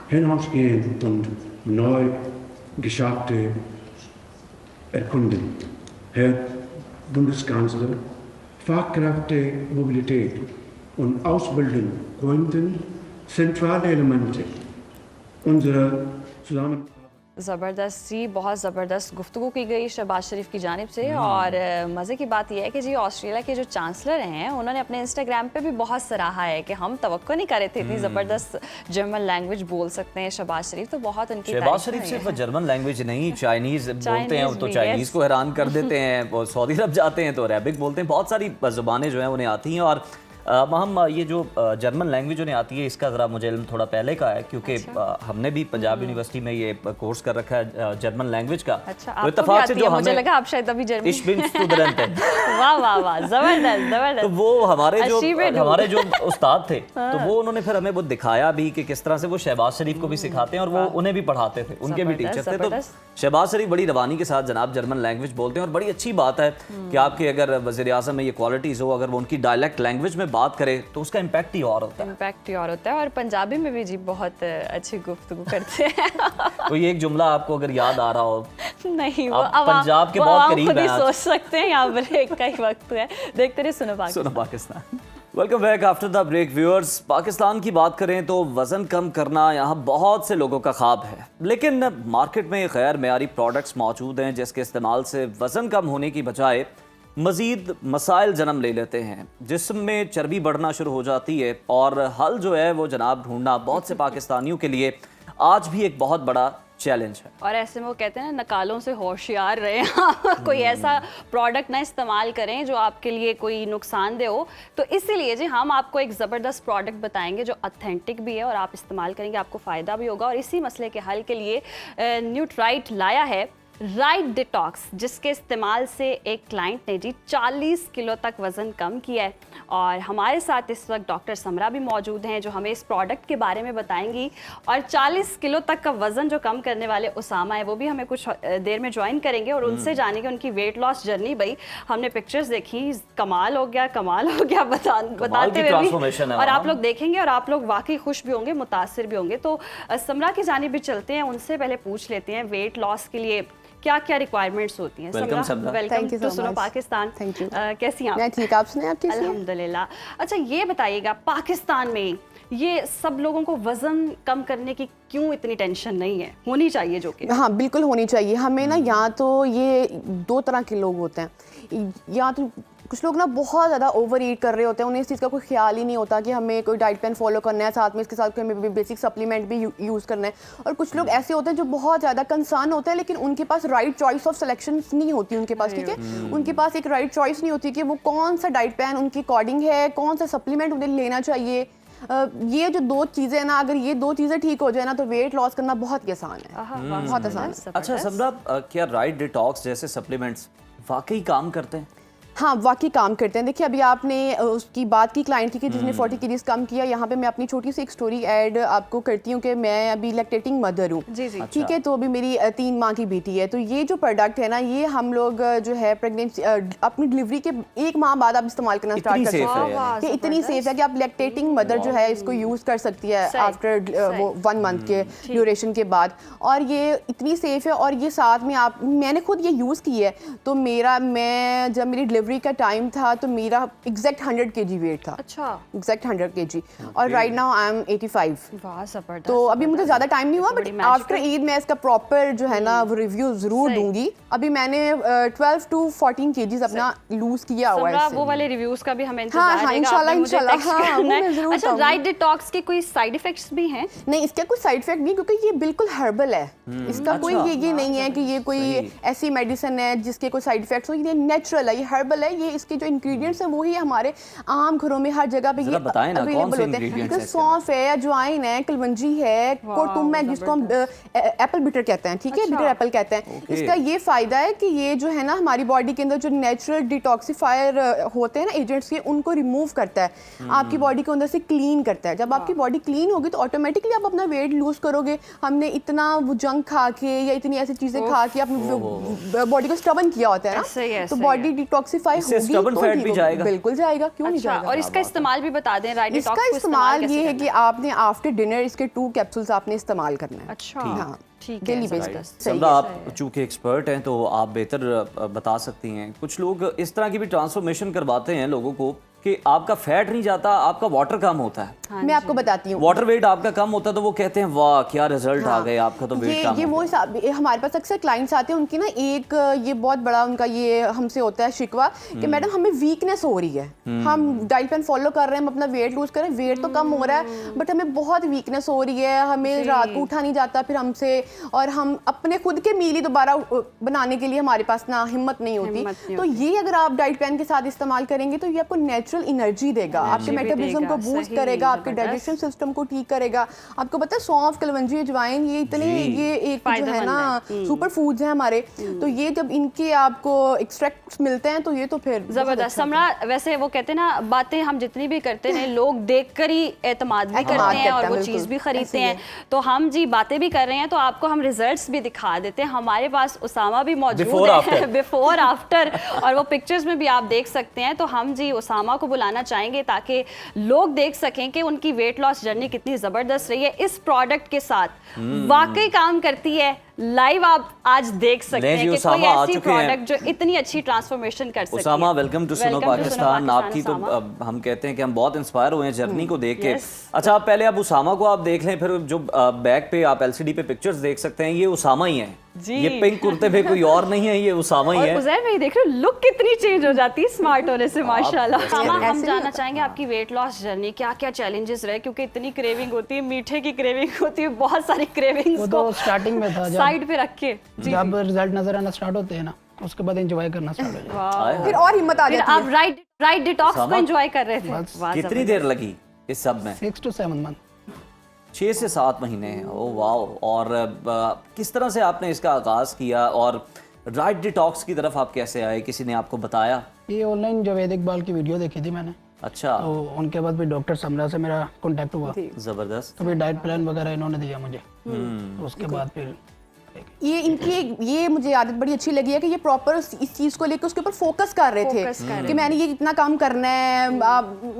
hinausgehen und neu geschaffte erkunden. Herr Bundeskanzler, Fachkräftemobilität und Ausbildung könnten zentrale Elemente unserer Zusammenarbeit. ज़बरदस्त जी, बहुत ज़बरदस्त गुफ्तगू की गई शहबाज शरीफ की जानिब से। और मज़े की बात यह है कि जी ऑस्ट्रेलिया के जो चांसलर हैं उन्होंने अपने इंस्टाग्राम पे भी बहुत सराहा है कि हम तवक्को नहीं कर रहे थे इतनी ज़बरदस्त जर्मन लैंग्वेज बोल सकते हैं शहबाज शरीफ, तो बहुत उनकी शहबाज शरीफ सिर्फ जर्मन लैंग्वेज नहीं, चाइनीज़ बोलते हैं तो भी, चाइनीज़ को हैरान कर देते हैं, और सऊदी अरब जाते हैं तो अरबिक बोलते हैं, बहुत सारी ज़ुबानें जो हैं उन्हें आती हैं। और हम ये जो जर्मन लैंग्वेज उन्हें आती है इसका ज़रा मुझे इल्म थोड़ा पहले का है, क्योंकि हमने भी पंजाब यूनिवर्सिटी में ये कोर्स कर रखा है जर्मन लैंग्वेज का। अच्छा, तो इत्तेफाक से जो मुझे लगा आप शायद अभी जर्मन वाह वाह वाह, जबरदस्त जबरदस्त। तो वो हमारे जो उस्ताद थे तो वो उन्होंने फिर हमें वो दिखाया भी कि किस तरह से वो शहबाज शरीफ को भी सिखाते हैं और वो उन्हें भी पढ़ाते थे, उनके भी टीचर थे। तो शहबाज शरीफ बड़ी रवानी के साथ जनाब जर्मन लैंग्वेज बोलते हैं और बड़ी अच्छी बात है कि आपके अगर वज़ीर आज़म में ये क्वालिटीज़ हो, अगर वो उनकी डायलेक्ट लैंग्वेज में बात करे तो उसका इम्पैक्ट ही और होता है। इम्पैक्ट ही और होता है। और पंजाबी में भी जी बहुत अच्छी गुफ्तगू करते हैं। कोई एक जुमला आपको अगर याद आ रहा हो? नहीं, वो आप पंजाब के बहुत करीब हैं, सोच सकते हैं, यहाँ ब्रेक का ही वक्त है। देखते रहिए Suno Pakistan. Welcome back after the break viewers. Pakistan की बात करें तो वज़न कम करना यहाँ बहुत से लोगों का ख्वाब है, लेकिन मार्केट में गैर मेयारी प्रोडक्ट्स मौजूद हैं जिसके इस्तेमाल से वज़न कम होने की बजाय मज़ीद मसाइल जन्म ले लेते हैं, जिस्म में चर्बी बढ़ना शुरू हो जाती है। और हल जो है वो जनाब ढूंढना बहुत से पाकिस्तानियों के लिए आज भी एक बहुत बड़ा चैलेंज है। और ऐसे में वो कहते हैं ना, नकालों से होशियार रहे। कोई ऐसा प्रोडक्ट ना इस्तेमाल करें जो आपके लिए कोई नुकसानदेह हो। तो इसीलिए जी हम आपको एक ज़बरदस्त प्रोडक्ट बताएंगे जो ऑथेंटिक भी है और आप इस्तेमाल करेंगे आपको फ़ायदा भी होगा। और इसी मसले के हल के लिए न्यूट्राइट लाया है राइट डिटॉक्स, जिसके इस्तेमाल से एक क्लाइंट ने जी 40 किलो तक वज़न कम किया है। और हमारे साथ इस वक्त डॉक्टर समरा भी मौजूद हैं जो हमें इस प्रोडक्ट के बारे में बताएंगी। और 40 किलो तक का वज़न जो कम करने वाले उसामा है वो भी हमें कुछ देर में ज्वाइन करेंगे और उनसे जानेंगे उनकी वेट लॉस जर्नी। भाई हमने पिक्चर्स देखी, कमाल हो गया बताते हुए भी, और आप लोग देखेंगे और आप लोग वाकई खुश भी होंगे, मुतासिर भी होंगे। तो समरा की जानिब भी चलते हैं, उनसे पहले पूछ लेते हैं वेट लॉस के लिए क्या क्या रिक्वायरमेंट्स होती हैं। Welcome to Suno Pakistan. Thank you. कैसी हैं आप? मैं ठीक, आप सुनाएं, आप कैसी हैं? अल्हम्दुलिल्लाह। अच्छा ये बताइएगा, पाकिस्तान में ये सब लोगों को वज़न कम करने की क्यों इतनी टेंशन नहीं है? होनी चाहिए जो कि हाँ बिल्कुल होनी चाहिए। हमें ना यहाँ तो ये दो तरह के लोग होते हैं। यहाँ तो कुछ लोग ना बहुत ज़्यादा ओवर ईट कर रहे होते हैं, उन्हें इस चीज़ का कोई ख्याल ही नहीं होता कि हमें कोई डाइट प्लान फॉलो करना है, साथ में इसके साथ हमें बेसिक सप्लीमेंट भी यूज़ करना है। और कुछ लोग ऐसे होते हैं जो बहुत ज़्यादा कंसर्न होते हैं लेकिन उनके पास राइट चॉइस ऑफ सिलेक्शन नहीं होती उनके पास, ठीक है। उनके पास एक राइट चॉइस नहीं होती कि वो कौन सा डाइट प्लान उनके अकॉर्डिंग है, कौन सा सप्लीमेंट उन्हें लेना चाहिए। ये जो दो चीज़ें ना, अगर ये दो चीज़ें ठीक हो जाए ना तो वेट लॉस करना बहुत ही आसान है, बहुत आसान है। अच्छा समरा, क्या राइट डिटॉक्स जैसे सप्लीमेंट्स वाकई काम करते हैं? हाँ वाकई काम करते हैं। देखिए अभी आपने उसकी बात की क्लाइंट की कि जिसने 40 केजीज कम किया। यहाँ पे मैं अपनी छोटी सी एक स्टोरी ऐड आपको करती हूँ कि मैं अभी लैक्टेटिंग मदर हूँ, ठीक है। तो अभी मेरी 3 माह की बेटी है। तो ये जो प्रोडक्ट है ना, ये हम लोग जो है प्रेगनेंसी अपनी डिलीवरी के 1 माह बाद आप इस्तेमाल करना स्टार्ट कर सकते हैं। ये इतनी सेफ है कि आप लैक्टेटिंग मदर जो है इसको यूज़ कर सकती है आफ्टर वो 1 मंथ के ड्यूरेशन के बाद। और ये इतनी सेफ है और ये साथ में मैंने खुद ये यूज़ की है। तो मैं जब मेरी डिलीवरी डिलीवरी का टाइम था तो मेरा एग्जैक्ट 100 kg वेट था, अच्छा, एग्जैक्ट 100 kg, और राइट नाउ आई एम 85। वाह जबरदस्त। तो अभी मुझे ज़्यादा टाइम नहीं हुआ, बड़ी बट magical। आफ्टर ईद मैं इसका प्रॉपर जो है ना वो रिव्यू ज़रूर सही। दूंगी। अभी मैंने 12 to 14 kgs अपना लूज किया हुआ समरा, है वो इससे। वाले रिव्यूज का भी हमें इंतजार हाँ, रहेगा, इंशाल्लाह, आपने मुझे इंशाल्लाह, text हाँ, वो करना है। मैं ज़रूर अच्छा, बताऊंगी। राइट डिटॉक्स के कोई साइड इफेक्ट्स भी हैं? नहीं, इसका कोई साइड इफेक्ट नहीं, क्योंकि ये बिल्कुल हर्बल है। इसका कोई अच्छा। ये नहीं है कि ये कोई ऐसी मेडिसिन है जिसके कोई साइड इफेक्ट्स हो। ये नेचुरल है, ये हर्बल है। ये इसके जो इंग्रेडिएंट्स हैं वही हमारे आम घरों में हर जगह पे जरा ये बताएं ना, कौन अवेलेबल से होते हैं। ingredients हैं इसके सौंफ है, अजवाइन है, कलवंजी है, कोटुम है, जिसको हम एप्पल बिटर कहते हैं, ठीक है, अच्छा। बिटर एप्पल कहते हैं। ओके। इसका ये फायदा है कि ये जो है ना हमारी बॉडी के अंदर जो नेचुरल डिटॉक्सिफायर होते हैं ना एजेंट्स के, उनको रिमूव करता है, आपकी बॉडी के अंदर से क्लीन करता है। जब आपकी बॉडी क्लीन होगी तो ऑटोमेटिकली आप अपना वेट लूज करोगे। हमने इतना वो जंक खा के या इतनी ऐसी चीजें खा के अपनी बॉडी को स्टबन किया होता है ना, ऐसे ही है, तो ऐसे ही बॉडी है। डिटॉक्सिफाई इससे होगी stubborn तो fat ठीक भी होगी। जाएगा? बिल्कुल जाएगा, क्यों नहीं अच्छा, जाएगा। और इसका इस्तेमाल भी बता दें, राइट डिटॉक्स इसका को इस्तेमाल कैसे ये है करना कि आपने आफ्टर डिनर इसके 2 कैप्सूल्स आपने इस्तेमाल करना है। अच्छा, हाँ, ठीक है, डेली जबरदस्त। बेसिस। सही समरा, है। आप चूंकि एक्सपर्ट हैं तो आप बेहतर बता सकती हैं। कुछ लोग इस तरह की भी ट्रांसफॉर्मेशन करवाते हैं लोगों को कि आपका फैट नहीं जाता, आपका वाटर कम होता है, मैं आपको बताती हूँ, वाटर वेट आपका कम होता है, तो वो कहते हैं वाह क्या रिजल्ट आ गए, आपका तो वेट कम ये हो वो गया। हमारे पास अक्सर क्लाइंट्स आते हैं, उनकी ना एक ये बहुत बड़ा उनका ये हमसे होता है शिकवा कि मैडम हमें वीकनेस हो रही है, हम डाइट प्लान फॉलो कर रहे हैं, हम अपना वेट लूज कर रहे हैं, वेट तो कम हो रहा है बट हमें बहुत वीकनेस हो रही है, हमें रात को उठा नहीं जाता फिर हमसे, और हम अपने खुद के मील ही दोबारा बनाने के लिए हमारे पास ना हिम्मत नहीं हिम्मत नहीं होती। तो ये अगर आप डाइट प्लान के साथ इस्तेमाल करेंगे तो ये आपको नेचुरल एनर्जी देगा, आपके भी मेटाबॉलिज्म को देगा, बूस्ट सही, करेगा, आपके जबरदस्त। डाइजेशन सिस्टम को ठीक करेगा। आपको पता है सौंफ, कलवंजी, अजवाइन, ये इतने जी। ये एक जो है फायदेमंद ना है। सुपर फूड्स हैं हमारे, तो ये जब इनके आपको एक्सट्रैक्ट्स मिलते हैं तो ये तो फिर बहुत जबरदस्त। अच्छा समरा, वैसे वो कहते हैं ना, बातें हम जितनी भी करते हैं लोग देखकर ही एतमाद भी एतमाद करते हैं और करते वो हैं, चीज़ भी बिल्कुल, खरीदते ऐसे ही हैं। तो हम जी बातें भी कर रहे हैं तो आपको हम रिजल्ट्स भी दिखा देते हैं। हमारे पास उसामा भी मौजूद Before, है after। बिफोर आफ्टर, और वो पिक्चर्स में भी आप देख सकते हैं। तो हम जी उसामा को बुलाना चाहेंगे ताकि लोग देख सकें कि उनकी वेट लॉस जर्नी कितनी ज़बरदस्त रही है इस प्रोडक्ट के साथ। वाकई काम करती है, लाइव आप आज देख सकते नहीं हैं जी, कि कोई उसामा आ ऐसी चुके हैं। प्रोडक्ट जो इतनी अच्छी ट्रांसफॉर्मेशन कर सकती है। उसामा, वेलकम टू सुनो Welcome to पाकिस्तान। सुनो आपकी तो उसामा। हम कहते हैं कि हम बहुत इंस्पायर हुए हैं जर्नी को देख के। Yes। अच्छा, आप पहले आप उसामा को आप देख लें, फिर जो बैक पे आप एलसीडी पे पिक्चर्स देख सकते हैं, ये उसामा ही है। जी। ये पिंक कुर्ते पे कोई और नहीं है, ये उसामा ही और है। उज़ैर भाई देख रहे हो, लुक कितनी चेंज हो जाती है स्मार्ट होने से, माशाल्लाह। ऐसे उसामा, हम नहीं जानना होता। चाहेंगे आपकी वेट लॉस जर्नी, क्या क्या चैलेंजेस रहे, क्योंकि इतनी क्रेविंग होती है, मीठे की क्रेविंग होती है, बहुत सारी वो क्रेविंग्स तो को स्टार्टिंग में था, साइड पे रख के। जी, जब रिजल्ट नजर आना स्टार्ट होते हैं ना, उसके बाद एंजॉय करना स्टार्ट हो जाता है। आए, फिर और हिम्मत आ फिर जाती आप है। राइट डिटॉक्स को उसामा, एंजॉय कर रहे थे। बस। वाह, कितनी जबरदस्त। देर लगी इस सब में? 6 to 7 मंथ। 6 से 7 महीने। ओ वाह। और किस तरह से आपने इसका आगाज किया और राइट डिटॉक्स की तरफ आप कैसे आए? किसी ने आपको बताया? ये ऑनलाइन जावेद इकबाल की वीडियो देखी थी मैंने, अच्छा, तो उनके बाद भी डॉक्टर समरा से मेरा कांटेक्ट हुआ, जबरदस्त। तो फिर डाइट प्लान वगैरह इन्होंने दिया मुझे। उसके बाद फिर ये इनकी ये मुझे आदत बड़ी अच्छी लगी है कि ये प्रॉपर इस चीज़ को लेकर उसके ऊपर फोकस कर रहे Focus कर थे रहे कि मैंने ये इतना काम करना है।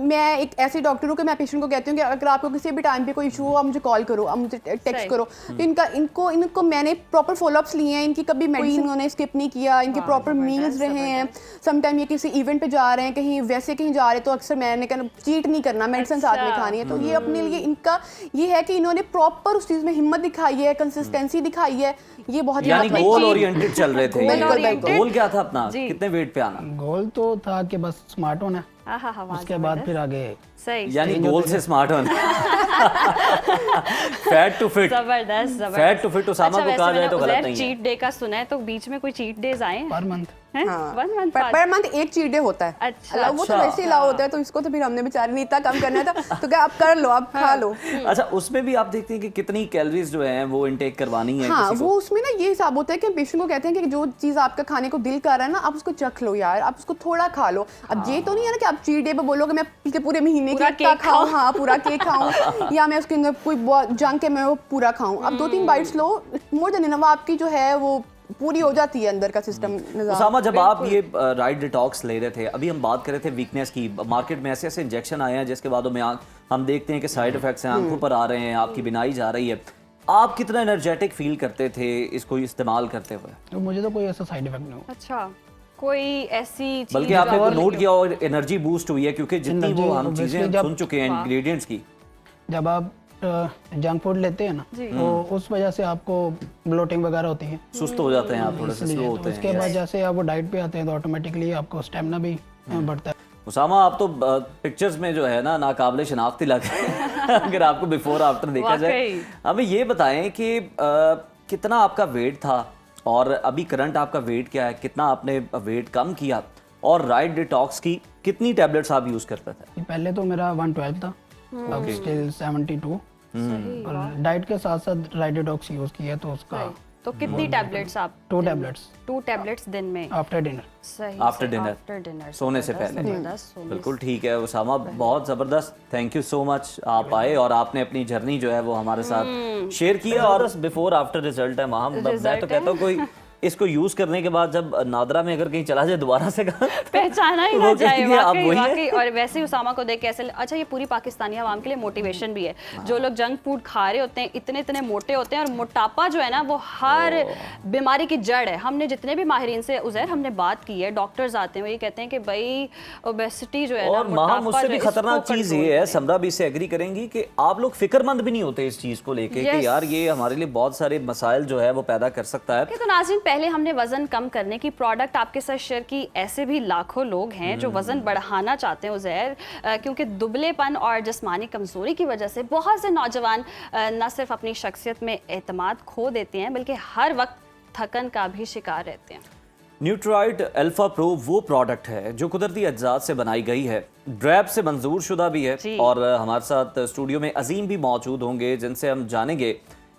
मैं एक ऐसे डॉक्टर हूँ कि मैं पेशेंट को कहती हूँ कि अगर आपको किसी भी टाइम पे कोई इशू हो आप मुझे कॉल करो, आप मुझे सही। टेक्स्ट करो। तो इनको मैंने प्रॉपर फॉलोअप्स लिए हैं, इनकी कभी मेडिसिन उन्होंने स्किप नहीं किया, इनके प्रॉपर मील्स रहे हैं। समटाइम ये किसी इवेंट पे जा रहे हैं, कहीं वैसे कहीं जा रहे हैं, तो अक्सर मैंने कहना चीट नहीं करना, मेडिसिन साथ में खानी है। तो ये अपने लिए इनका ये है कि इन्होंने प्रॉपर उस चीज़ में हिम्मत दिखाई है, कंसिस्टेंसी दिखाई है। ये बहुत यानी ही गोल ओरिएंटेड चल रहे थे। बिल्कुल, ये बिल्कुल। गोल क्या था अपना? जी। कितने वेट पे आना? गोल तो था कि बस स्मार्ट होना, वाह, उसके बाद फिर आगे सही, यानी गोल से स्मार्ट होना। Fat to fit. जबरदस्त। फैट टू फिट उसामा को कहा जाए तो गलत नहीं है। चीट डे का सुना है, तो बीच में कोई चीट डेज आए हैं? Per month. हैं? हाँ। 1 मंथ पर मंथ एक चीट डे होता है। अच्छा, अल्लाह, वो तो अच्छा। वैसे ही लाओ होता है, तो इसको तो फिर हमने बेचारे ने इतना कम करना था, तो क्या आप कर लो, आप खा लो। अच्छा, उसमें भी आप देखते हैं कि कितनी कैलोरीज जो हैं वो इनटेक करवानी है हाँ, किसी वो को? उसमें ना ये हिसाब होता है कि पेशेंट को कहते हैं कि जो चीज़ आपका खाने को दिल कर रहा है ना, आप उसको चख लो यार, आप उसको थोड़ा खा लो। अब ये तो नहीं है ना कि आप चीट डे पे बोलोगे मैं पिछले पूरे महीने पूरा का केक खाऊं, हाँ पूरा केक खाऊं, या मैं उसके अंदर कोई जंक है मैं वो पूरा खाऊं। अब 2-3 बाइट्स लो, मोर देन इनफ, आपकी जो है वो पूरी हो जाती है अंदर का सिस्टम निज़ाम। उसामा, जब आप ये राइट डिटॉक्स ले रहे थे, अभी हम बात कर रहे थे वीकनेस की, मार्केट में ऐसे ऐसे इंजेक्शन आए हैं जिसके बाद में हम देखते हैं कि साइड इफेक्ट्स हैं, आंखों पर आ रहे हैं, आपकी बिनाई जा रही है। आप कितना एनर्जेटिक फील करते थे इसको इस्तेमाल करते हुए? तो मुझे तो कोई ऐसा साइड इफेक्ट नहीं हुआ। अच्छा, कोई ऐसी चीज बल्कि आपने जो वो आप- नोट किया और एनर्जी बूस्ट हुई है, क्योंकि जितनी वो Energy, हम चीजें obviously, सुन चुके हैं इंग्रेडिएंट्स की। जब आप जंक फूड लेते हैं ना तो उस वजह से आपको ब्लोटिंग वगैरह होती है, सुस्त हो जाते हैं आप, थोड़े से इसलिए स्लो तो होते उसके हैं। बाद जैसे आप वो डाइट पे आते हैं तो ऑटोमेटिकली आपको स्टेमिना भी बढ़ता है। उसामा, आप तो पिक्चर्स में जो है ना नाकाबिले शनाख्ती लग रहे हैं अगर आपको बिफोर आफ्टर देखा जाए। वाकई। हमें ये बताएं कि कितना आपका वेट था और अभी करंट आपका वेट क्या है, कितना आपने वेट कम किया, और राइट डिटॉक्स की कितनी टैबलेट्स आप यूज करते थे? पहले तो मेरा 112 था, अब स्टिल 72, और डाइट के साथ साथ राइट डिटॉक्स यूज किया तो उसका तो कितनी टैबलेट्स आप 2 टैबलेट्स 2 टैबलेट्स दिन में आफ्टर डिनर। सही आफ्टर डिनर, आफ्टर डिनर सोने से पहले। जबरदस्त सोने बिल्कुल ठीक है उसामा, बहुत ज़बरदस्त, थैंक यू सो मच। आप आए और आपने अपनी जर्नी जो है वो हमारे साथ शेयर की है, और बिफोर आफ्टर रिजल्ट है वहाँ। मैं तो कहता हूँ कोई इसको यूज करने के बाद जब नादरा में अगर कहीं चला जाए दोबारा से पहचाना ही तो ना वो जाए। कहेंगे, आप वाकई वही हैं। वाकई। और वैसे ही उसामा को देख के ऐसे अच्छा, ये पूरी पाकिस्तानी आवाम के लिए मोटिवेशन भी है। जो लोग जंक फूड खा रहे होते हैं, इतने इतने मोटे होते हैं, और मोटापा जो है ना वो हर बीमारी की जड़ है। हमने जितने भी माहिरीन से उज़ैर हमने बात की है, डॉक्टर्स आते हैं, वो ये कहते हैं कि भाई ओबेसिटी जो है ना, और माँ मोटापा मुझसे जो भी है, खतरनाक इसको चीज control ये है, करें। समरा भी इससे एग्री करेंगी, कि आप लोग फिक्रमंद भी नहीं होते इस चीज को लेके कि Yes. यार ये हमारे लिए बहुत सारे मसाइल जो है वो पैदा कर सकता है। तो नाज़रीन, पहले हमने वजन कम करने की प्रोडक्ट आपके साथ शेयर की। ऐसे भी लाखों लोग हैं जो वजन बढ़ाना चाहते हैं उज़ैर, क्योंकि दुबलेपन और जिस्मानी कमजोरी की वजह से बहुत से नौजवान न सिर्फ अपनी शख्सियत में एतमाद खो देते हैं, बल्कि हर वक्त थकन का भी शिकार रहते हैं। न्यूट्राइट अल्फा प्रो वो प्रोडक्ट है जो कुदरती अज्जात से बनाई गई है, ड्रैब से मंजूर शुदा भी है, जी। और हमारे साथ स्टूडियो में अजीम भी मौजूद होंगे, जिनसे हम जानेंगे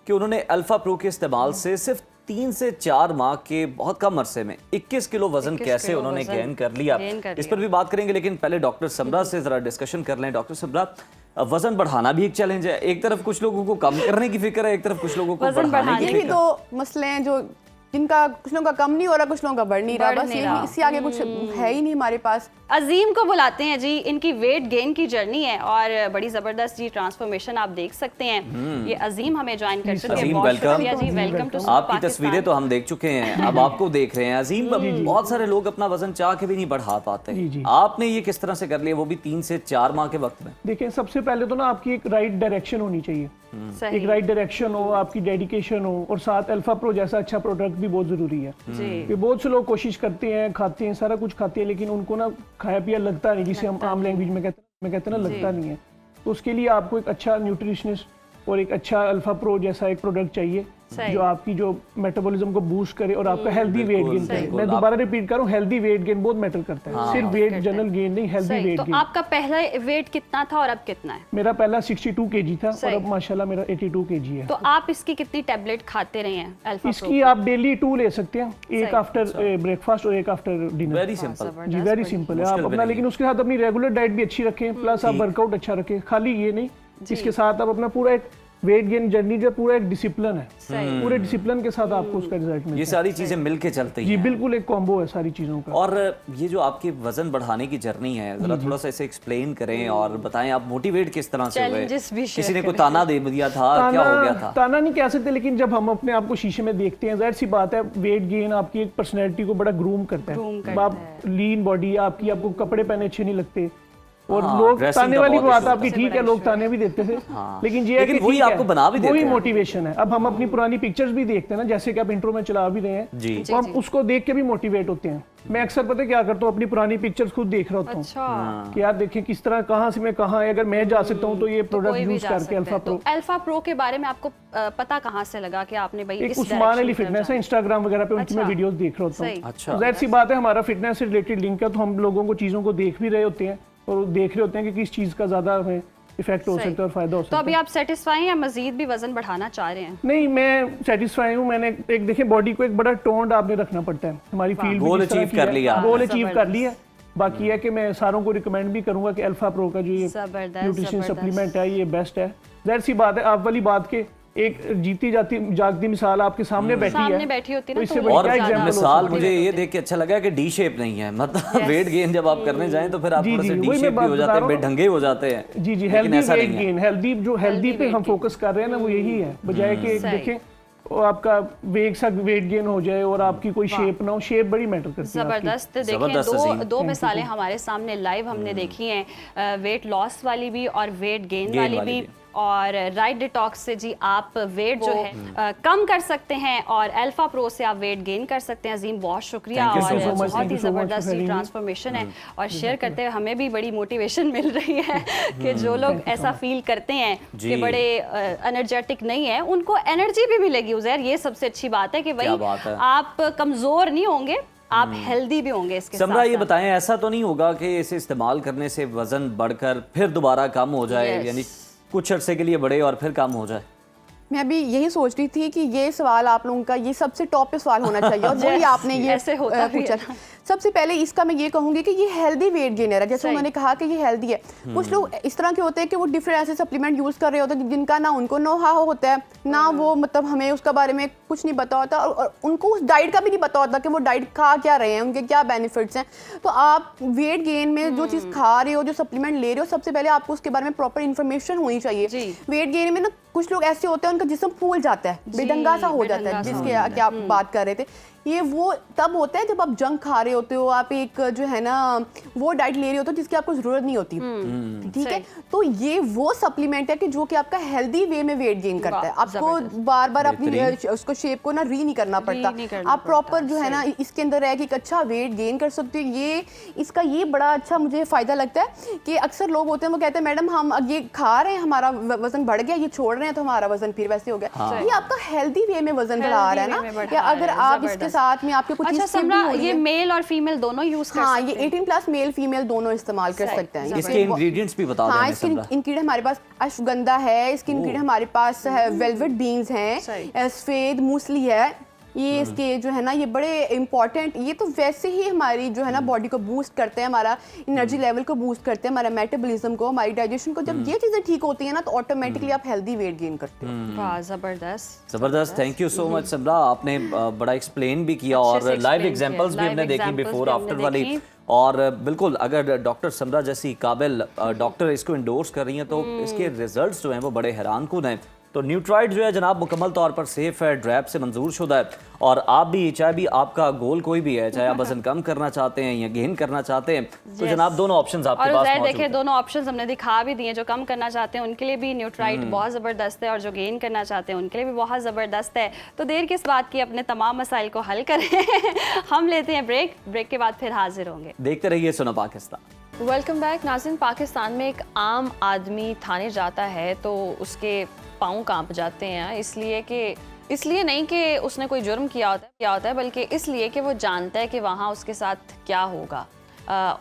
कि उन्होंने अल्फा प्रो के इस्तेमाल से सिर्फ 3 से 4 माह के बहुत कम अरसे में 21 किलो वजन 21 कैसे किलो उन्होंने वजन गेन कर लिया, गेन कर इस लिया। पर भी बात करेंगे। लेकिन पहले डॉक्टर समरा से जरा डिस्कशन कर लें। डॉक्टर समरा, वजन बढ़ाना भी एक चैलेंज है, एक तरफ कुछ लोगों को कम करने की फिक्र है, एक तरफ कुछ लोगों को वजन बढ़ाने बढ़ाने की ये भी फिक्र। दो मसले हैं जो जिनका कुछ लोगों का कम नहीं हो रहा, कुछ लोगों का बढ़ नहीं रहा। बढ़ बस नहीं यही, रहा। इससे आगे कुछ है ही नहीं हमारे पास। अजीम को बुलाते हैं जी, इनकी वेट गेन की जर्नी है और बड़ी जबरदस्त जी ट्रांसफॉर्मेशन आप देख सकते हैं। ये अजीम हमें ज्वाइन कर चुके हैं। अजीम, बहुत वेलकम। शुक्रिया जी, वेलकम टू आपकी तस्वीरें तो हम देख चुके हैं, अब आपको देख रहे हैं। अजीम, बहुत सारे लोग अपना वजन चाह के भी नहीं बढ़ा पाते, आपने ये किस तरह से कर लिया, वो भी 3 से 4 माह के वक्त में? देखिए, सबसे पहले तो ना आपकी एक राइट डायरेक्शन होनी चाहिए, एक राइट डायरेक्शन हो, आपकी डेडिकेशन हो, और साथ अल्फा प्रो जैसा अच्छा प्रोडक्ट भी बहुत जरूरी है। कि बहुत से लोग कोशिश करते हैं, खाते हैं, सारा कुछ खाते हैं, लेकिन उनको ना खाया पिया लगता नहीं, जिसे हम आम लैंग्वेज में कहते हैं ना, लगता नहीं है। तो उसके लिए आपको एक अच्छा न्यूट्रिशनिस्ट और एक अच्छा अल्फा प्रो जैसा एक प्रोडक्ट चाहिए जो आपकी जो मेटाबॉलिज्म को बूस्ट करे और आपका हेल्दी वेट गेन करे। मैं दोबारा रिपीट कर रहा हूँ, हेल्दी वेट गेन बहुत मैटर करता है, सिर्फ वेट जनरल गेन नहीं, हेल्दी वेट तो गेन। आपका पहला वेट कितना था और अब कितना है? मेरा पहला 62 kg था और अब माशाल्लाह मेरा 82 kg है। तो आप इसकी कितनी टैबलेट खाते रहे हैं अल्फा प्रो? इसकी आप डेली 2 ले सकते हैं, एक आफ्टर ब्रेकफास्ट और एक आफ्टर डिनर। वेरी सिंपल जी, वेरी सिंपल है। आप अपना, लेकिन उसके साथ अपनी रेगुलर डाइट भी अच्छी रखें, प्लस आप वर्कआउट अच्छा रखें। खाली ये नहीं, इसके साथ आप अपना पूरा एक वेट गेन जर्नी जो पूरा एक डिसिप्लिन है, पूरे डिसिप्लिन के साथ आपको उसका रिजल्ट मिलता है। ये सारी चीजें मिलके चलती जी हैं। बिल्कुल, एक कॉम्बो है सारी चीजों का। और ये जो आपकी वजन बढ़ाने की जर्नी है, जरा थोड़ा सा इसे एक्सप्लेन करें और बताएं, आप मोटिवेट किस तरह से हुए? Challenges भी share किसी ने कोई करें। ताना दे दिया था, क्या हो गया था? ताना नहीं कह सकते, लेकिन जब हम अपने आप को शीशे में देखते हैं, जाहिर सी बात है, वेट गेन आपकी एक पर्सनैलिटी को बड़ा ग्रूम करता है। आप लीन बॉडी आपकी, आपको कपड़े पहने अच्छे नहीं लगते, और लोग dressing ताने का वाली बहुत बात issue आपकी ठीक है, लोग ताने भी देते थे, लेकिन ये है कि वही ठीक है, आपको बना भी देते वही हैं। मोटिवेशन है। अब हम अपनी पुरानी पिक्चर्स भी देखते हैं ना, जैसे कि आप इंट्रो में चला भी रहे हैं, जी। तो हम उसको देख के भी मोटिवेट होते हैं। मैं अक्सर पता है क्या करता हूँ, अपनी पुरानी पिक्चर्स खुद देख रहा होता हूँ अच्छा, कि यार देखें किस तरह, कहाँ से मैं कहाँ है, अगर मैं जा सकता हूँ तो ये प्रोडक्ट कोई भी यूज जा करके सकता अल्फा है। प्रो। तो अल्फा प्रो के बारे में आपको पता कहाँ से लगा कि आपने भाई एक इस उस्मान direction अली में फिटनेस है, जाना? इंस्टाग्राम वगैरह पे उनकी मैं अच्छा। वीडियोस देख रहा होता सही। हूँ। अच्छा। जाहिर सी बात है, हमारा फिटनेस से रिलेटेड लिंक है, तो हम लोगों को चीज़ों को देख भी रहे होते हैं और देख रहे होते हैं कि किस चीज़ का ज़्यादा हमें इफेक्ट हो सही। सकता है और फायदा हो तो सकता अभी है। आप सेटिस्फाई हैं या मजीद भी वजन बढ़ाना चाह रहे हैं? नहीं, मैं सेटिस्फाई हूँ। मैंने एक देखें, बॉडी को एक बड़ा टोन्ड आपने रखना पड़ता है, हमारी फील्ड गोल achieve कर लिया। गोल अचीव कर लिया। बाकी है कि मैं सारों को रिकमेंड भी करूंगा कि अल्फा प्रो का जो ये जबरदस्त, न्यूट्रिशन जबरदस्त। सप्लीमेंट है, ये बेस्ट है। जाहिर सी बात है, आप वाली बात के एक जीती जाती जागती मिसाल आपके सामने बैठी है, सामने बैठी होती है तो ना, इससे तो बड़ी और क्या ज्यादा एग्जाम्पल हो मिसाल सकती है? मुझे ये देख के अच्छा लगा कि डी शेप नहीं है, मतलब वेट गेन जब आप करने जाएं तो फिर आप जी, थोड़े से जी, डी वही शेप मैं भी हो जाते हैं, बता रहा हूँ। बेढंगे हो जाते हैं। जी जी, लेकिन हेल्दी ऐसा वेट नहीं है। गेन, हेल्दी जो हेल्दी पे हम फोकस कर रहे हैं ना, वो यही है, बजाय कि सही। देखें और आपका वेट सा वेट गेन हो जाए और आपकी कोई शेप ना हो, शेप बड़ी मैटर करती है। जबरदस्त। देखें जबरदस्त अजीम। दो मिसालें हमारे सामने लाइव हमने देखी हैं, वेट लॉस वाली भी और वेट गेन वाली भी। और राइट डिटॉक्स से जी आप वेट जो है कम कर सकते हैं और अल्फा प्रो से आप वेट गेन कर सकते हैं। अजीम बहुत शुक्रिया Thank you और so much. बहुत ही ज़बरदस्त ट्रांसफॉर्मेशन है और शेयर करते हुए हमें भी बड़ी मोटिवेशन मिल रही है कि जो लोग ऐसा फील करते हैं कि बड़े एनर्जेटिक नहीं है उनको एनर्जी भी मिलेगी उज़ैर। ये सबसे अच्छी बात है कि भाई आप कमज़ोर नहीं होंगे, आप हेल्दी भी होंगे इसके साथ। समरा ये बताएं, ऐसा तो नहीं होगा कि इसे इस्तेमाल करने से वजन बढ़कर फिर दोबारा कम हो जाए, यानी कुछ अरसे के लिए बढ़े और फिर कम हो जाए? मैं भी यही सोच रही थी कि ये सवाल आप लोगों का ये सबसे टॉप पे सवाल होना चाहिए और वही आपने ये ऐसे होता पूछा। सबसे पहले इसका मैं ये कहूँगी कि ये हेल्दी वेट गेनर है, जैसे उन्होंने कहा कि ये हेल्दी है। कुछ लोग इस तरह के होते हैं कि वो डिफरेंट ऐसे सप्लीमेंट यूज़ कर रहे होते हैं जिनका ना उनको नो हाउ होता है, ना वो मतलब हमें उसका बारे में कुछ नहीं पता होता और उनको उस डाइट का भी नहीं पता होता कि वो डाइट खा क्या रहे हैं, उनके क्या बेनिफिट्स हैं। तो आप वेट गेन में जो चीज़ खा रहे हो, जो सप्लीमेंट ले रहे हो, सबसे पहले आपको उसके बारे में प्रॉपर इन्फॉर्मेशन होनी चाहिए। वेट गेन में ना कुछ लोग ऐसे होते हैं उनका जिस्म फूल जाता है, बेढंगा सा हो जाता है, जिसके क्या आप बात कर रहे थे। ये वो तब होता है जब आप जंक खा रहे होते हो, आप एक जो है ना वो डाइट ले रहे होते हो जिसकी आपको जरूरत नहीं होती, ठीक है। तो ये वो सप्लीमेंट है कि जो कि आपका हेल्दी वे में वेट गेन करता है। आपको बार बार अपनी उसको शेप को ना री नहीं करना पड़ता, आप प्रॉपर जो है ना इसके अंदर रह के एक अच्छा वेट गेन कर सकते हो। ये इसका ये बड़ा अच्छा मुझे फायदा लगता है कि अक्सर लोग होते हैं वो कहते हैं मैडम हम ये खा रहे हैं हमारा वजन बढ़ गया, ये छोड़ रहे हैं तो हमारा वजन फिर वैसे हो गया। ये आपका हेल्दी वे में वजन बढ़ा रहा है ना, या अगर आप इसके साथ में आपके कुछ अच्छा समरा, ये मेल और फीमेल दोनों यूज कर सकते हैं? ये 18+ मेल फीमेल दोनों इस्तेमाल कर सकते हैं। इसके इंग्रेडिएंट्स भी बता दें। हाँ, इसके इंग्रेडिएंट हमारे पास अश्वगंधा है, इसके इंग्रेडिएंट हमारे पास है वेलवेट बीन्स हैं, सफेद मूसली है, ये इसके जो है ना ये बड़े इंपॉर्टेंट, ये तो वैसे ही हमारी जो है ना बॉडी को बूस्ट करते हैं, हमारा एनर्जी लेवल को बूस्ट करते हैं, हमारा मेटाबॉलिज्म को, हमारी डाइजेशन को। जब ये चीजें ठीक होती है ना तो ऑटोमेटिकली आप हेल्दी वेट गेन करते हो। वाह, जबरदस्त जबरदस्त। थैंक यू सो मच समरा, आपने बड़ा एक्सप्लेन भी किया और लाइव एग्जांपल्स भी हमने देखी बिफोर आफ्टर वाली। और बिल्कुल अगर डॉक्टर समरा जैसी काबिल डॉक्टर इसको इंडोर्स कर रही हैं तो इसके रिजल्ट्स जो हैं वो बड़े हैरानकुन हैं। तो न्यूट्राइड जो है जनाब मुकम्मल तौर पर सेफ है, ड्रैप से मंजूर शुदा है। और आप भी चाहे भी आपका गोल कोई भी है, चाहे आप वजन कम करना चाहते हैं या गेन करना चाहते हैं, तो जनाब दोनों ऑप्शंस आपके पास मौजूद हैं। देखिए दोनों ऑप्शंस हमने दिखा भी दिए। जो कम करना चाहते हैं उनके लिए भी न्यूट्राइड बहुत ज़बरदस्त है और जो गेन करना चाहते हैं उनके लिए भी बहुत ज़बरदस्त है। तो देर किस बात की, अपने तमाम मसाइल को हल करें। हम लेते हैं ब्रेक के बाद फिर हाजिर होंगे। देखते रहिए सुनो पाकिस्तान। वेलकम बैक नाज़रीन। पाकिस्तान में एक आम आदमी थाने जाता है तो उसके पाँव कांप जाते हैं, इसलिए नहीं कि उसने कोई जुर्म किया होता है बल्कि इसलिए कि वो जानता है कि वहाँ उसके साथ क्या होगा।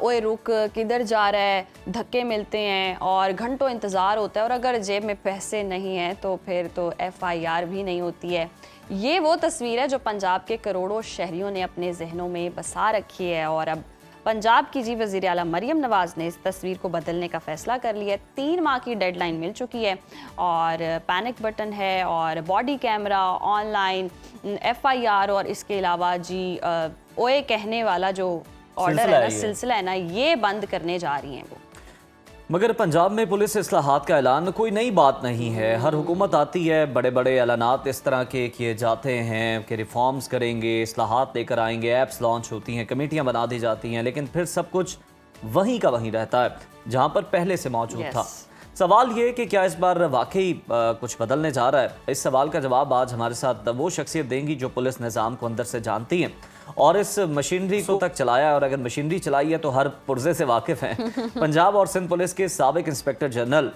ओए रुक, किधर जा रहा है, धक्के मिलते हैं और घंटों इंतज़ार होता है और अगर जेब में पैसे नहीं हैं तो फिर तो FIR भी नहीं होती है। ये वो तस्वीर है जो पंजाब के करोड़ों शहरियों ने अपने जहनों में बसा रखी है और अब पंजाब की जी वज़ीर आला मरियम नवाज़ ने इस तस्वीर को बदलने का फैसला कर लिया है। 3 माह की डेडलाइन मिल चुकी है और पैनिक बटन है और बॉडी कैमरा, ऑनलाइन FIR और इसके अलावा जी ओए कहने वाला जो ऑर्डर है ना, सिलसिला है ना, ये बंद करने जा रही हैं वो। मगर पंजाब में पुलिस इस्लाहात का ऐलान कोई नई बात नहीं है। हर हुकूमत आती है, बड़े बड़े ऐलानात इस तरह के किए जाते हैं कि रिफॉर्म्स करेंगे, इस्लाहात लेकर आएंगे, ऐप्स लॉन्च होती हैं, कमेटियां बना दी जाती हैं, लेकिन फिर सब कुछ वहीं का वहीं रहता है जहां पर पहले से मौजूद था। सवाल ये कि क्या इस बार वाकई कुछ बदलने जा रहा है? इस सवाल का जवाब आज हमारे साथ वो शख्सियत देंगी जो पुलिस निज़ाम को अंदर से जानती हैं और इस मशीनरी को तक चलाया, और अगर मशीनरी चलाई है तो हर पुर्जे से वाकिफ़ हैं। पंजाब और सिंध पुलिस के साबिक इंस्पेक्टर जनरल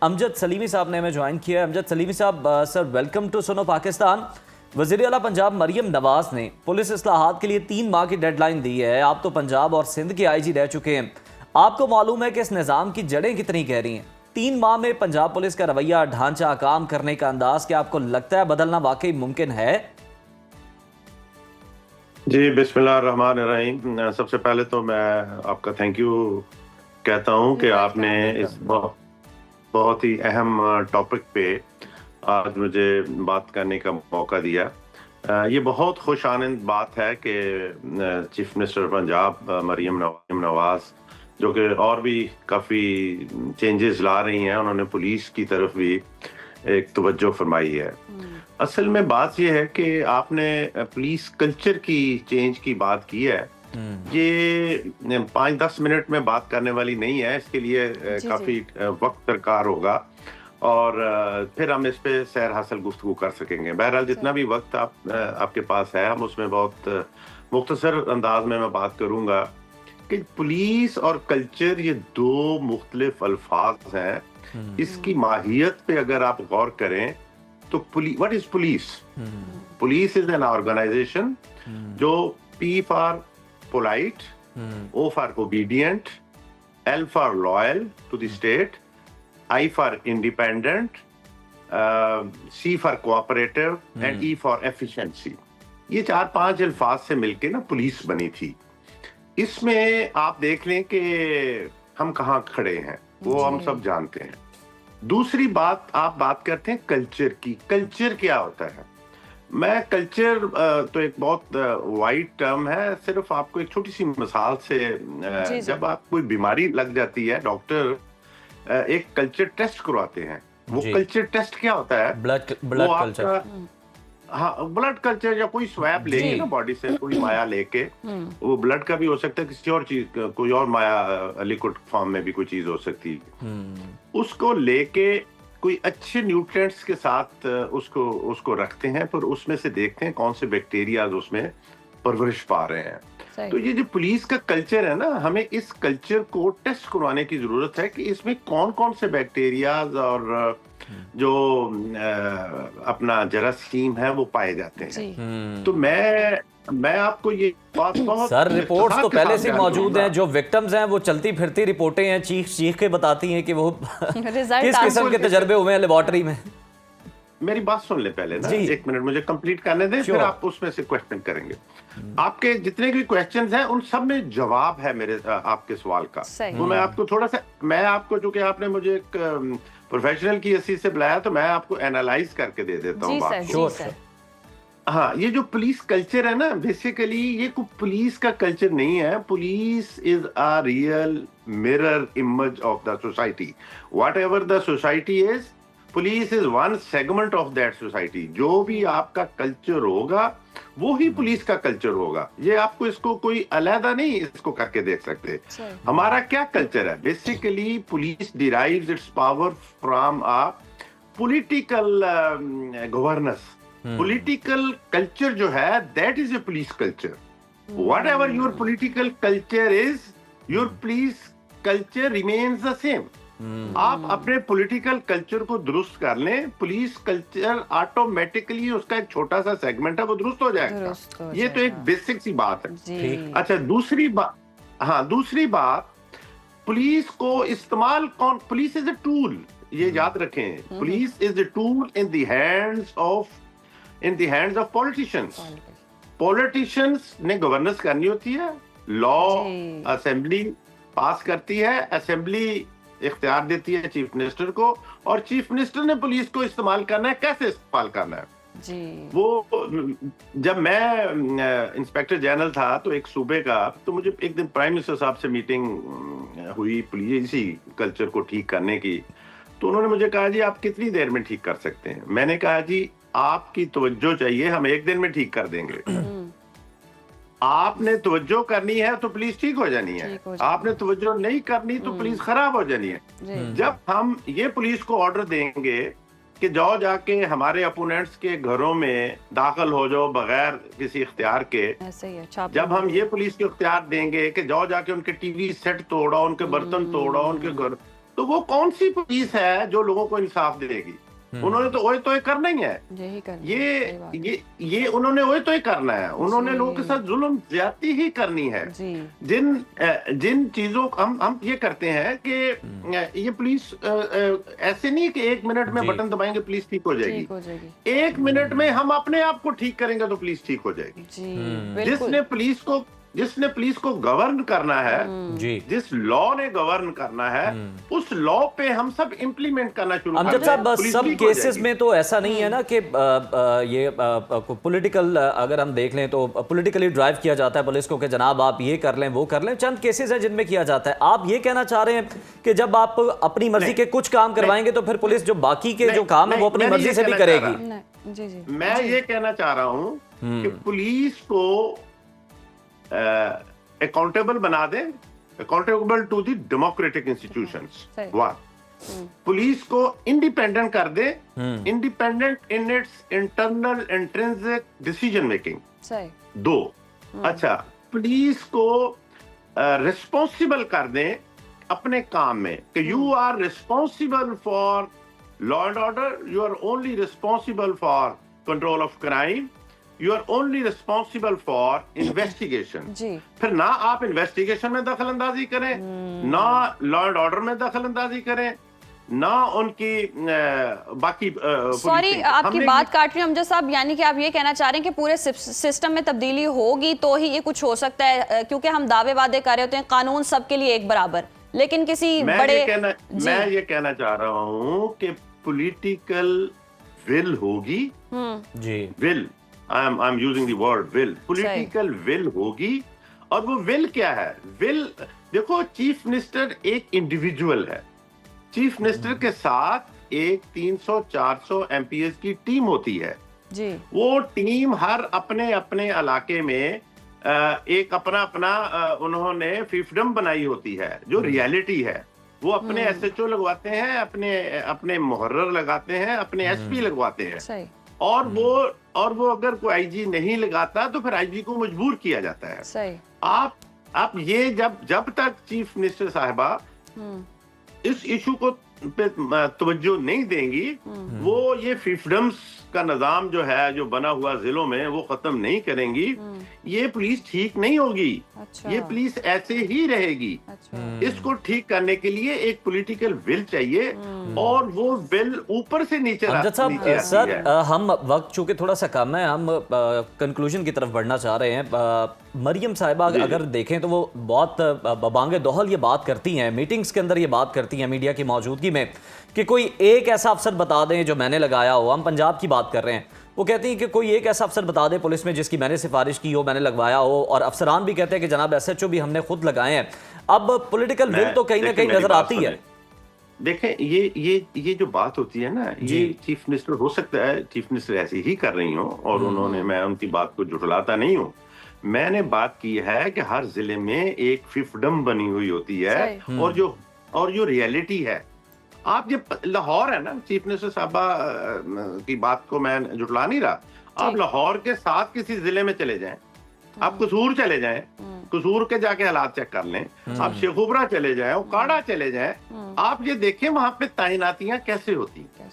अमजद सलीमी साहब ने हमें ज्वाइन किया है। अमजद सलीमी साहब, sir welcome to Suno Pakistan. वज़ीर आला पंजाब मरियम नवाज़ ने पुलिस इस्लाहात के लिए 3 माह की डेडलाइन दी है। आप तो पंजाब और सिंध के IG रह चुके हैं, आपको मालूम है कि इस निज़ाम की जड़ें कितनी गहरी हैं। 3 माह में पंजाब पुलिस का रवैया, ढांचा, काम करने का अंदाज, क्या आपको लगता है बदलना वाकई मुमकिन है? जी बिस्मिल्लाहिर्रहमानिर्रहीम। सबसे पहले तो मैं आपका थैंक यू कहता हूं कि आपने इस बहुत ही अहम टॉपिक पे आज मुझे बात करने का मौका दिया। ये बहुत खुश आनंद बात है कि चीफ मिनिस्टर पंजाब मरियम नवाज, जो कि और भी काफ़ी चेंजेस ला रही हैं, उन्होंने पुलिस की तरफ भी एक तवज्जो फरमाई है। असल में बात यह है कि आपने पुलिस कल्चर की चेंज की बात की है। ये 5-10 मिनट में बात करने वाली नहीं है, इसके लिए काफी वक्त दरकार होगा और फिर हम इस पे सैर हासिल गुफ्तगू कर सकेंगे। बहरहाल जितना भी वक्त आपके पास है, हम उसमें बहुत मुख्तसर अंदाज में मैं बात करूंगा कि पुलिस और कल्चर ये दो मुख्तलिफ अल्फाज हैं। इसकी माहियत पे अगर आप गौर करें तो what is police? Police is an organisation जो P for polite, O for obedient, L for loyal to the state, I for independent, C for cooperative and E for efficiency. ये 4-5 अल्फाज से मिलके ना पुलिस बनी थी। इसमें आप देख लें कि हम कहाँ खड़े हैं, वो हम सब जानते हैं। दूसरी बात, आप बात करते हैं कल्चर की। कल्चर क्या होता है? मैं कल्चर तो एक बहुत वाइड टर्म है। सिर्फ आपको एक छोटी सी मिसाल से, जब आप कोई बीमारी लग जाती है, डॉक्टर एक कल्चर टेस्ट करवाते हैं। वो कल्चर टेस्ट क्या होता है? Blood culture. हाँ, ब्लड कल्चर या कोई स्वैब लेके ना बॉडी से कोई माया लेके, वो ब्लड का भी हो सकता है, किसी और चीज, कोई और माया लिक्विड फॉर्म में भी कोई चीज हो सकती है। उसको लेके कोई अच्छे न्यूट्रिएंट्स के साथ उसको रखते हैं, पर उसमें से देखते हैं कौन से बैक्टीरिया उसमें परवरिश पा रहे हैं। तो ये जो पुलिस का कल्चर है ना, हमें इस कल्चर को टेस्ट करवाने की जरूरत है कि इसमें कौन कौन से बैक्टीरियाज और जो अपना जरासीम है वो पाए जाते हैं। तो मैं आपको ये बात बहुत सर, रिपोर्ट्स तो पहले से मौजूद हैं। जो विक्टिम्स हैं वो चलती फिरती रिपोर्टें हैं, चीख के बताती हैं कि वो किस किस्म के तजर्बे हुए हैं लेबोरेटरी में। मेरी बात सुन ले पहले ना, 1 मिनट मुझे कंप्लीट करने दें, फिर आप उसमें से क्वेश्चन करेंगे। आपके जितने भी क्वेश्चंस हैं उन सब में जवाब है मेरे आपके सवाल का। तो मैं आपको थोड़ा सा, मैं आपको, चूंकि आपने मुझे एक प्रोफेशनल की हैसियत से बुलाया, तो मैं आपको एनालाइज करके दे देता हूँ बात। हाँ, ये जो पुलिस कल्चर है ना, बेसिकली ये कोई पुलिस का कल्चर नहीं है। Police is a real mirror image of the society. What ever the society is, police is one segment of that society. जो भी आपका कल्चर होगा वो ही पुलिस का कल्चर होगा। ये आपको इसको कोई अलहदा नहीं इसको करके देख सकते। हमारा क्या कल्चर है? Basically police derives it's power from a political governance. Political culture जो है, that is a police culture. What ever your political culture is, your police culture remains the same. आप अपने पॉलिटिकल कल्चर को दुरुस्त कर लें, police culture automatically उसका एक छोटा सा सेगमेंट है, वो दुरुस्त हो जाएगा। ये तो एक बेसिक सी बात है। अच्छा, दूसरी बात, पुलिस को इस्तेमाल कौन? पुलिस इज ए टूल, ये याद रखें। Police is a tool in the hands of politicians. Politicians ने गवर्नेंस करनी होती है, लॉ असेंबली पास करती है, असेंबली इख्तियार देती है चीफ मिनिस्टर को, और चीफ मिनिस्टर ने पुलिस को इस्तेमाल करना है। कैसे इस्तेमाल करना है जी? वो, जब मैं इंस्पेक्टर जनरल था तो एक सूबे का, तो मुझे एक दिन प्राइम मिनिस्टर साहब से मीटिंग हुई पुलिस इसी कल्चर को ठीक करने की। तो उन्होंने मुझे कहा, जी आप कितनी देर में ठीक कर सकते हैं? मैंने कहा, जी आपकी तवज्जो चाहिए, हम 1 दिन में ठीक कर देंगे। आपने तवज्जो करनी है तो पुलिस ठीक हो जानी है, आपने तवज्जो नहीं करनी तो पुलिस खराब हो जानी है। जब हम ये पुलिस को ऑर्डर देंगे कि जाओ जाके हमारे अपोनेंट्स के घरों में दाखिल हो जाओ बगैर किसी इख्तियार के, जब हम ये पुलिस को इख्तियार देंगे कि जाओ जाके उनके टीवी सेट तोड़ो, उनके बर्तन तोड़ो, उनके घर, तो वो कौन सी पुलिस है जो लोगों को इंसाफ देगी? उन्होंने तो ओए तोए करना ही है। ये उन्होंने ओए तोए करना है। उन्होंने लोगों के साथ जुल्म ज्यादती ही करनी है। जिन चीजों हम ये करते हैं कि ये पुलिस ऐसे नहीं कि 1 मिनट में बटन दबाएंगे पुलिस ठीक हो जाएगी। 1 मिनट में हम अपने आप को ठीक करेंगे तो पुलिस ठीक हो जाएगी। जिसने पुलिस को जिसने पुलिस को गवर्न करना है, जी जिस लॉ ने गवर्न करना है, उस लॉ पे हम सब इम्प्लीमेंट करना शुरू कर अमजद दें, साहब, पुलिस सब ठीक हो केसेस जाएगी। में तो ऐसा नहीं है ना कि ये पॉलिटिकल, अगर हम देख लें तो पॉलिटिकली ड्राइव किया जाता है पुलिस को कि जनाब आप ये कर लें वो कर लें। चंद केसेस हैं जिनमें किया जाता है। आप ये कहना चाह रहे हैं कि जब आप अपनी मर्जी के कुछ काम करवाएंगे तो फिर पुलिस जो बाकी के जो काम है वो अपनी मर्जी से भी करेगी? जी जी मैं ये कहना चाह रहा हूं कि पुलिस को अकाउंटेबल बना दें, accountable to the democratic institutions. सही। वन, पुलिस को इंडिपेंडेंट कर दे, independent in its internal intrinsic decision making. सही। दो, अच्छा, पुलिस को रिस्पॉन्सिबल कर दें अपने काम में कि you are responsible for law and order, you are only responsible for control of crime, you are only responsible for investigation. जी। फिर ना आप इन्वेस्टिगेशन में दखल अंदाजी करें, ना लॉ एंड ऑर्डर में दखल अंदाजी करें, ना उनकी बाकी सॉरी आपकी बात काट रही हूँ अमजद साहब, यानी कि आप ये कहना चाह रहे हैं कि पूरे सिस्टम में तब्दीली होगी तो ही ये कुछ हो सकता है, क्योंकि हम दावे वादे कर रहे होते हैं कानून सबके लिए एक बराबर, लेकिन किसी बड़े मैं ये कहना चाह रहा हूँ कि पॉलिटिकल विल होगी, जी will, I am using the word will, political will होगी। और वो विल क्या है? विल, देखो, चीफ मिनिस्टर एक इंडिविजुअल है, चीफ मिनिस्टर के साथ एक 300-400 एमपीएस की टीम होती है जी। वो टीम हर अपने अपने इलाके में एक अपना अपना उन्होंने फिefdom बनाई होती है, जो रियलिटी है। वो अपने एसएचओ लगवाते हैं, अपने मुहर्रर लगाते हैं, अपने एसपी लगवाते हैं। सही। और वो अगर कोई आईजी नहीं लगाता तो फिर आईजी को मजबूर किया जाता है। सही। आप ये जब तक चीफ मिनिस्टर साहिबा इस इशू को पे तवज्जो नहीं देंगी, वो ये फिefdoms का निजाम जो है, जो बना हुआ जिलों में, वो खत्म नहीं करेंगी, ये पुलिस ठीक नहीं होगी। अच्छा। ये पुलिस ऐसे ही रहेगी। अच्छा। इसको ठीक करने के लिए एक पॉलिटिकल विल चाहिए, और वो विल ऊपर से नीचे अमजद साहब, नीचे आती सर है। हम वक्त चूंकि थोड़ा सा कम है, हम कंक्लूजन की तरफ बढ़ना चाह रहे हैं। मरियम साहिबा अगर देखें तो वो बहुत बबांगे दोहल ये बात करती हैं, मीटिंग्स के अंदर ये बात करती हैं मीडिया की मौजूदगी में कि कोई एक ऐसा अफसर बता दें जो मैंने लगाया हो। हम पंजाब की बात कर रहे हैं, वो कहती हैं कि कोई एक ऐसा अफसर बता दे पुलिस में जिसकी मैंने सिफारिश की हो, मैंने लगवाया हो, और अफसरान भी कहते हैं कि जनाब एसएचओ भी हमने खुद लगाए हैं। अब पॉलिटिकल विल तो कहीं ना कहीं नजर आती है। देखें, ये जो बात होती है ना, ये चीफ मिनिस्टर, हो सकता है चीफ मिनिस्टर ऐसे ही कर रही हो, और उन्होंने, मैं उनकी बात को झुठलाता नहीं हूँ। मैंने बात की है कि हर जिले में एक फिefdom बनी हुई होती है, और जो रियलिटी है, आप ये लाहौर है ना, चीफ मिनिस्टर साहबा की बात को मैं जुटला नहीं रहा, आप लाहौर के साथ किसी जिले में चले जाएं, आप कसूर चले जाएं, कसूर के जाके हालात चेक कर लें, आप शेखुबरा चले जाएं, उकाड़ा चले जाएं, आप ये देखें वहां पे तैनातियां कैसे होती हैं।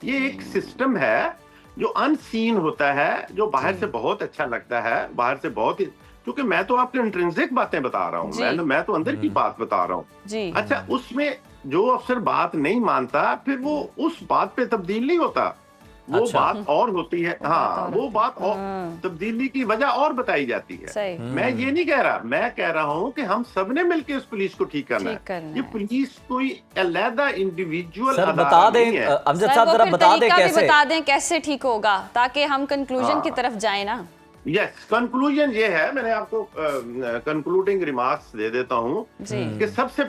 ये एक सिस्टम है जो अनसीन होता है, जो बाहर से बहुत अच्छा लगता है, बाहर से बहुत ही, क्योंकि मैं तो आपको इंट्रिंसिक बातें बता रहा हूँ, मैं तो अंदर की बात बता रहा हूँ। अच्छा, उसमें जो अफसर बात नहीं मानता, फिर वो उस बात पे तब्दील नहीं होता, वो बात और होती है। हाँ, वो बात और तब्दीली की वजह और बताई जाती है। मैं ये नहीं कह रहा, मैं कह रहा हूँ कि हम सबने मिलकर इस पुलिस को ठीक करना है। ये पुलिस कोई अलग इंडिविजुअल बता दें अमजद साहब, जरा बता दें कैसे ठीक होगा, ताकि हम कंक्लूजन की तरफ जाए ना। यस, कंक्लूजन ये है, मैंने आपको कंक्लूडिंग रिमार्क्स दे देता हूँ कि सबसे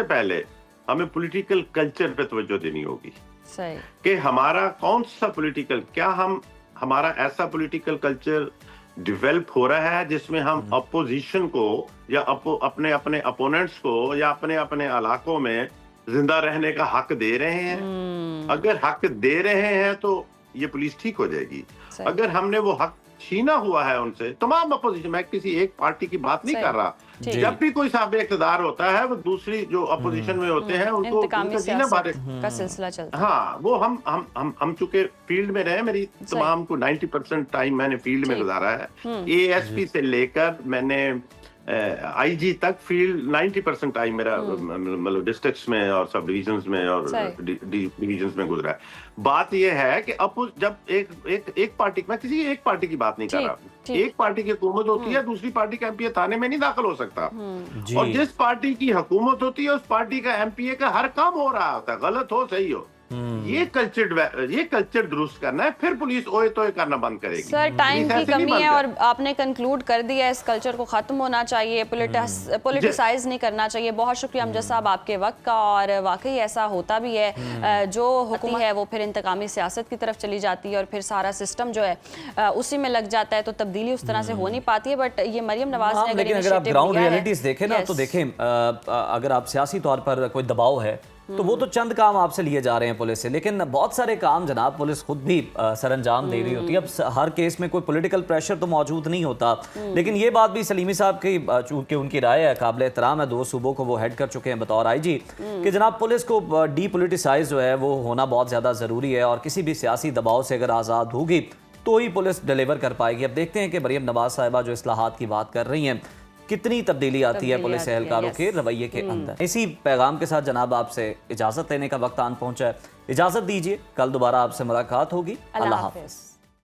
पहले हमें पॉलिटिकल कल्चर पे तवज्जो देनी होगी कि हमारा कौन सा पॉलिटिकल, क्या हमारा ऐसा पॉलिटिकल कल्चर डेवलप हो रहा है जिसमें हम अपोजिशन को या अपने अपने अपोनेंट्स को या अपने अपने इलाकों में जिंदा रहने का हक दे रहे हैं। अगर हक दे रहे हैं तो ये पुलिस ठीक हो जाएगी। अगर हमने वो हक छीना हुआ है उनसे, तमाम अपोजिशन, मैं किसी एक पार्टी की बात नहीं कर रहा, जब भी कोई साहब इक़्तिदार होता है, वो दूसरी जो अपोजिशन में होते हैं उनको जीना बारे का सिलसिला चलता है। हाँ, वो हम चूंकि फील्ड में रहे, मेरी तमाम को 90% टाइम मैंने फील्ड में गुजारा है। एएसपी से लेकर मैंने आईजी तक फील्ड 90% टाइम मेरा मतलब डिस्ट्रिक्ट्स में और सब डिविजन्स में और डिविजन्स में गुजरा है। बात यह है कि अब जब एक पार्टी, मैं किसी एक पार्टी की बात नहीं कर रहा, एक पार्टी की हुकूमत होती है, दूसरी पार्टी का एमपीए थाने में नहीं दाखिल हो सकता, और जिस पार्टी की हुकूमत होती है उस पार्टी का एमपीए का हर काम हो रहा होता है, गलत हो सही हो। ये कल्चर दुरुस्त करना है, फिर पुलिस ओए तोए करना बंद करेगी। सर टाइम की कमी है और आपने कंक्लूड कर दिया, इस कल्चर को खत्म होना चाहिए, पॉलिटिसाइज नहीं करना चाहिए। बहुत शुक्रिया अमजद साहब आपके वक्त का। और वाकई ऐसा होता भी है, जो हुकूमत है वो फिर इंतकामी सियासत की तरफ चली जाती है और फिर सारा सिस्टम जो है उसी में लग जाता है, तो तब्दीली उस तरह से हो नहीं पाती है। बट ये मरियम नवाज ने लेकिन अगर आप ग्राउंड रियलिटीज देखें ना, तो देखें अगर आप सियासी तौर पर कोई दबाव है तो वो तो चंद काम आपसे लिए जा रहे हैं पुलिस से, लेकिन बहुत सारे काम जनाब पुलिस खुद भी सरंजाम दे रही होती है। अब हर केस में कोई पॉलिटिकल प्रेशर तो मौजूद नहीं होता, लेकिन ये बात भी सलीमी साहब की, चूंकि उनकी राय है, काबिल एहतराम है, 2 सूबों को वो हेड कर चुके हैं बतौर आईजी, कि जनाब पुलिस को डीपोलिटिसाइज जो है वो होना बहुत ज़्यादा ज़रूरी है, और किसी भी सियासी दबाव से अगर आज़ाद होगी तो ही पुलिस डिलीवर कर पाएगी। अब देखते हैं कि मरियम नवाज साहिबा जो इस्लाहात की बात कर रही हैं, कितनी तब्दीली आती है पुलिस एहलकारों के रवैये के अंदर। इसी पैगाम के साथ जनाब आपसे इजाज़त लेने का वक्त आन पहुंचा है। इजाज़त दीजिए, कल दोबारा आपसे मुलाकात होगी। अल्लाह हाफ़िज़।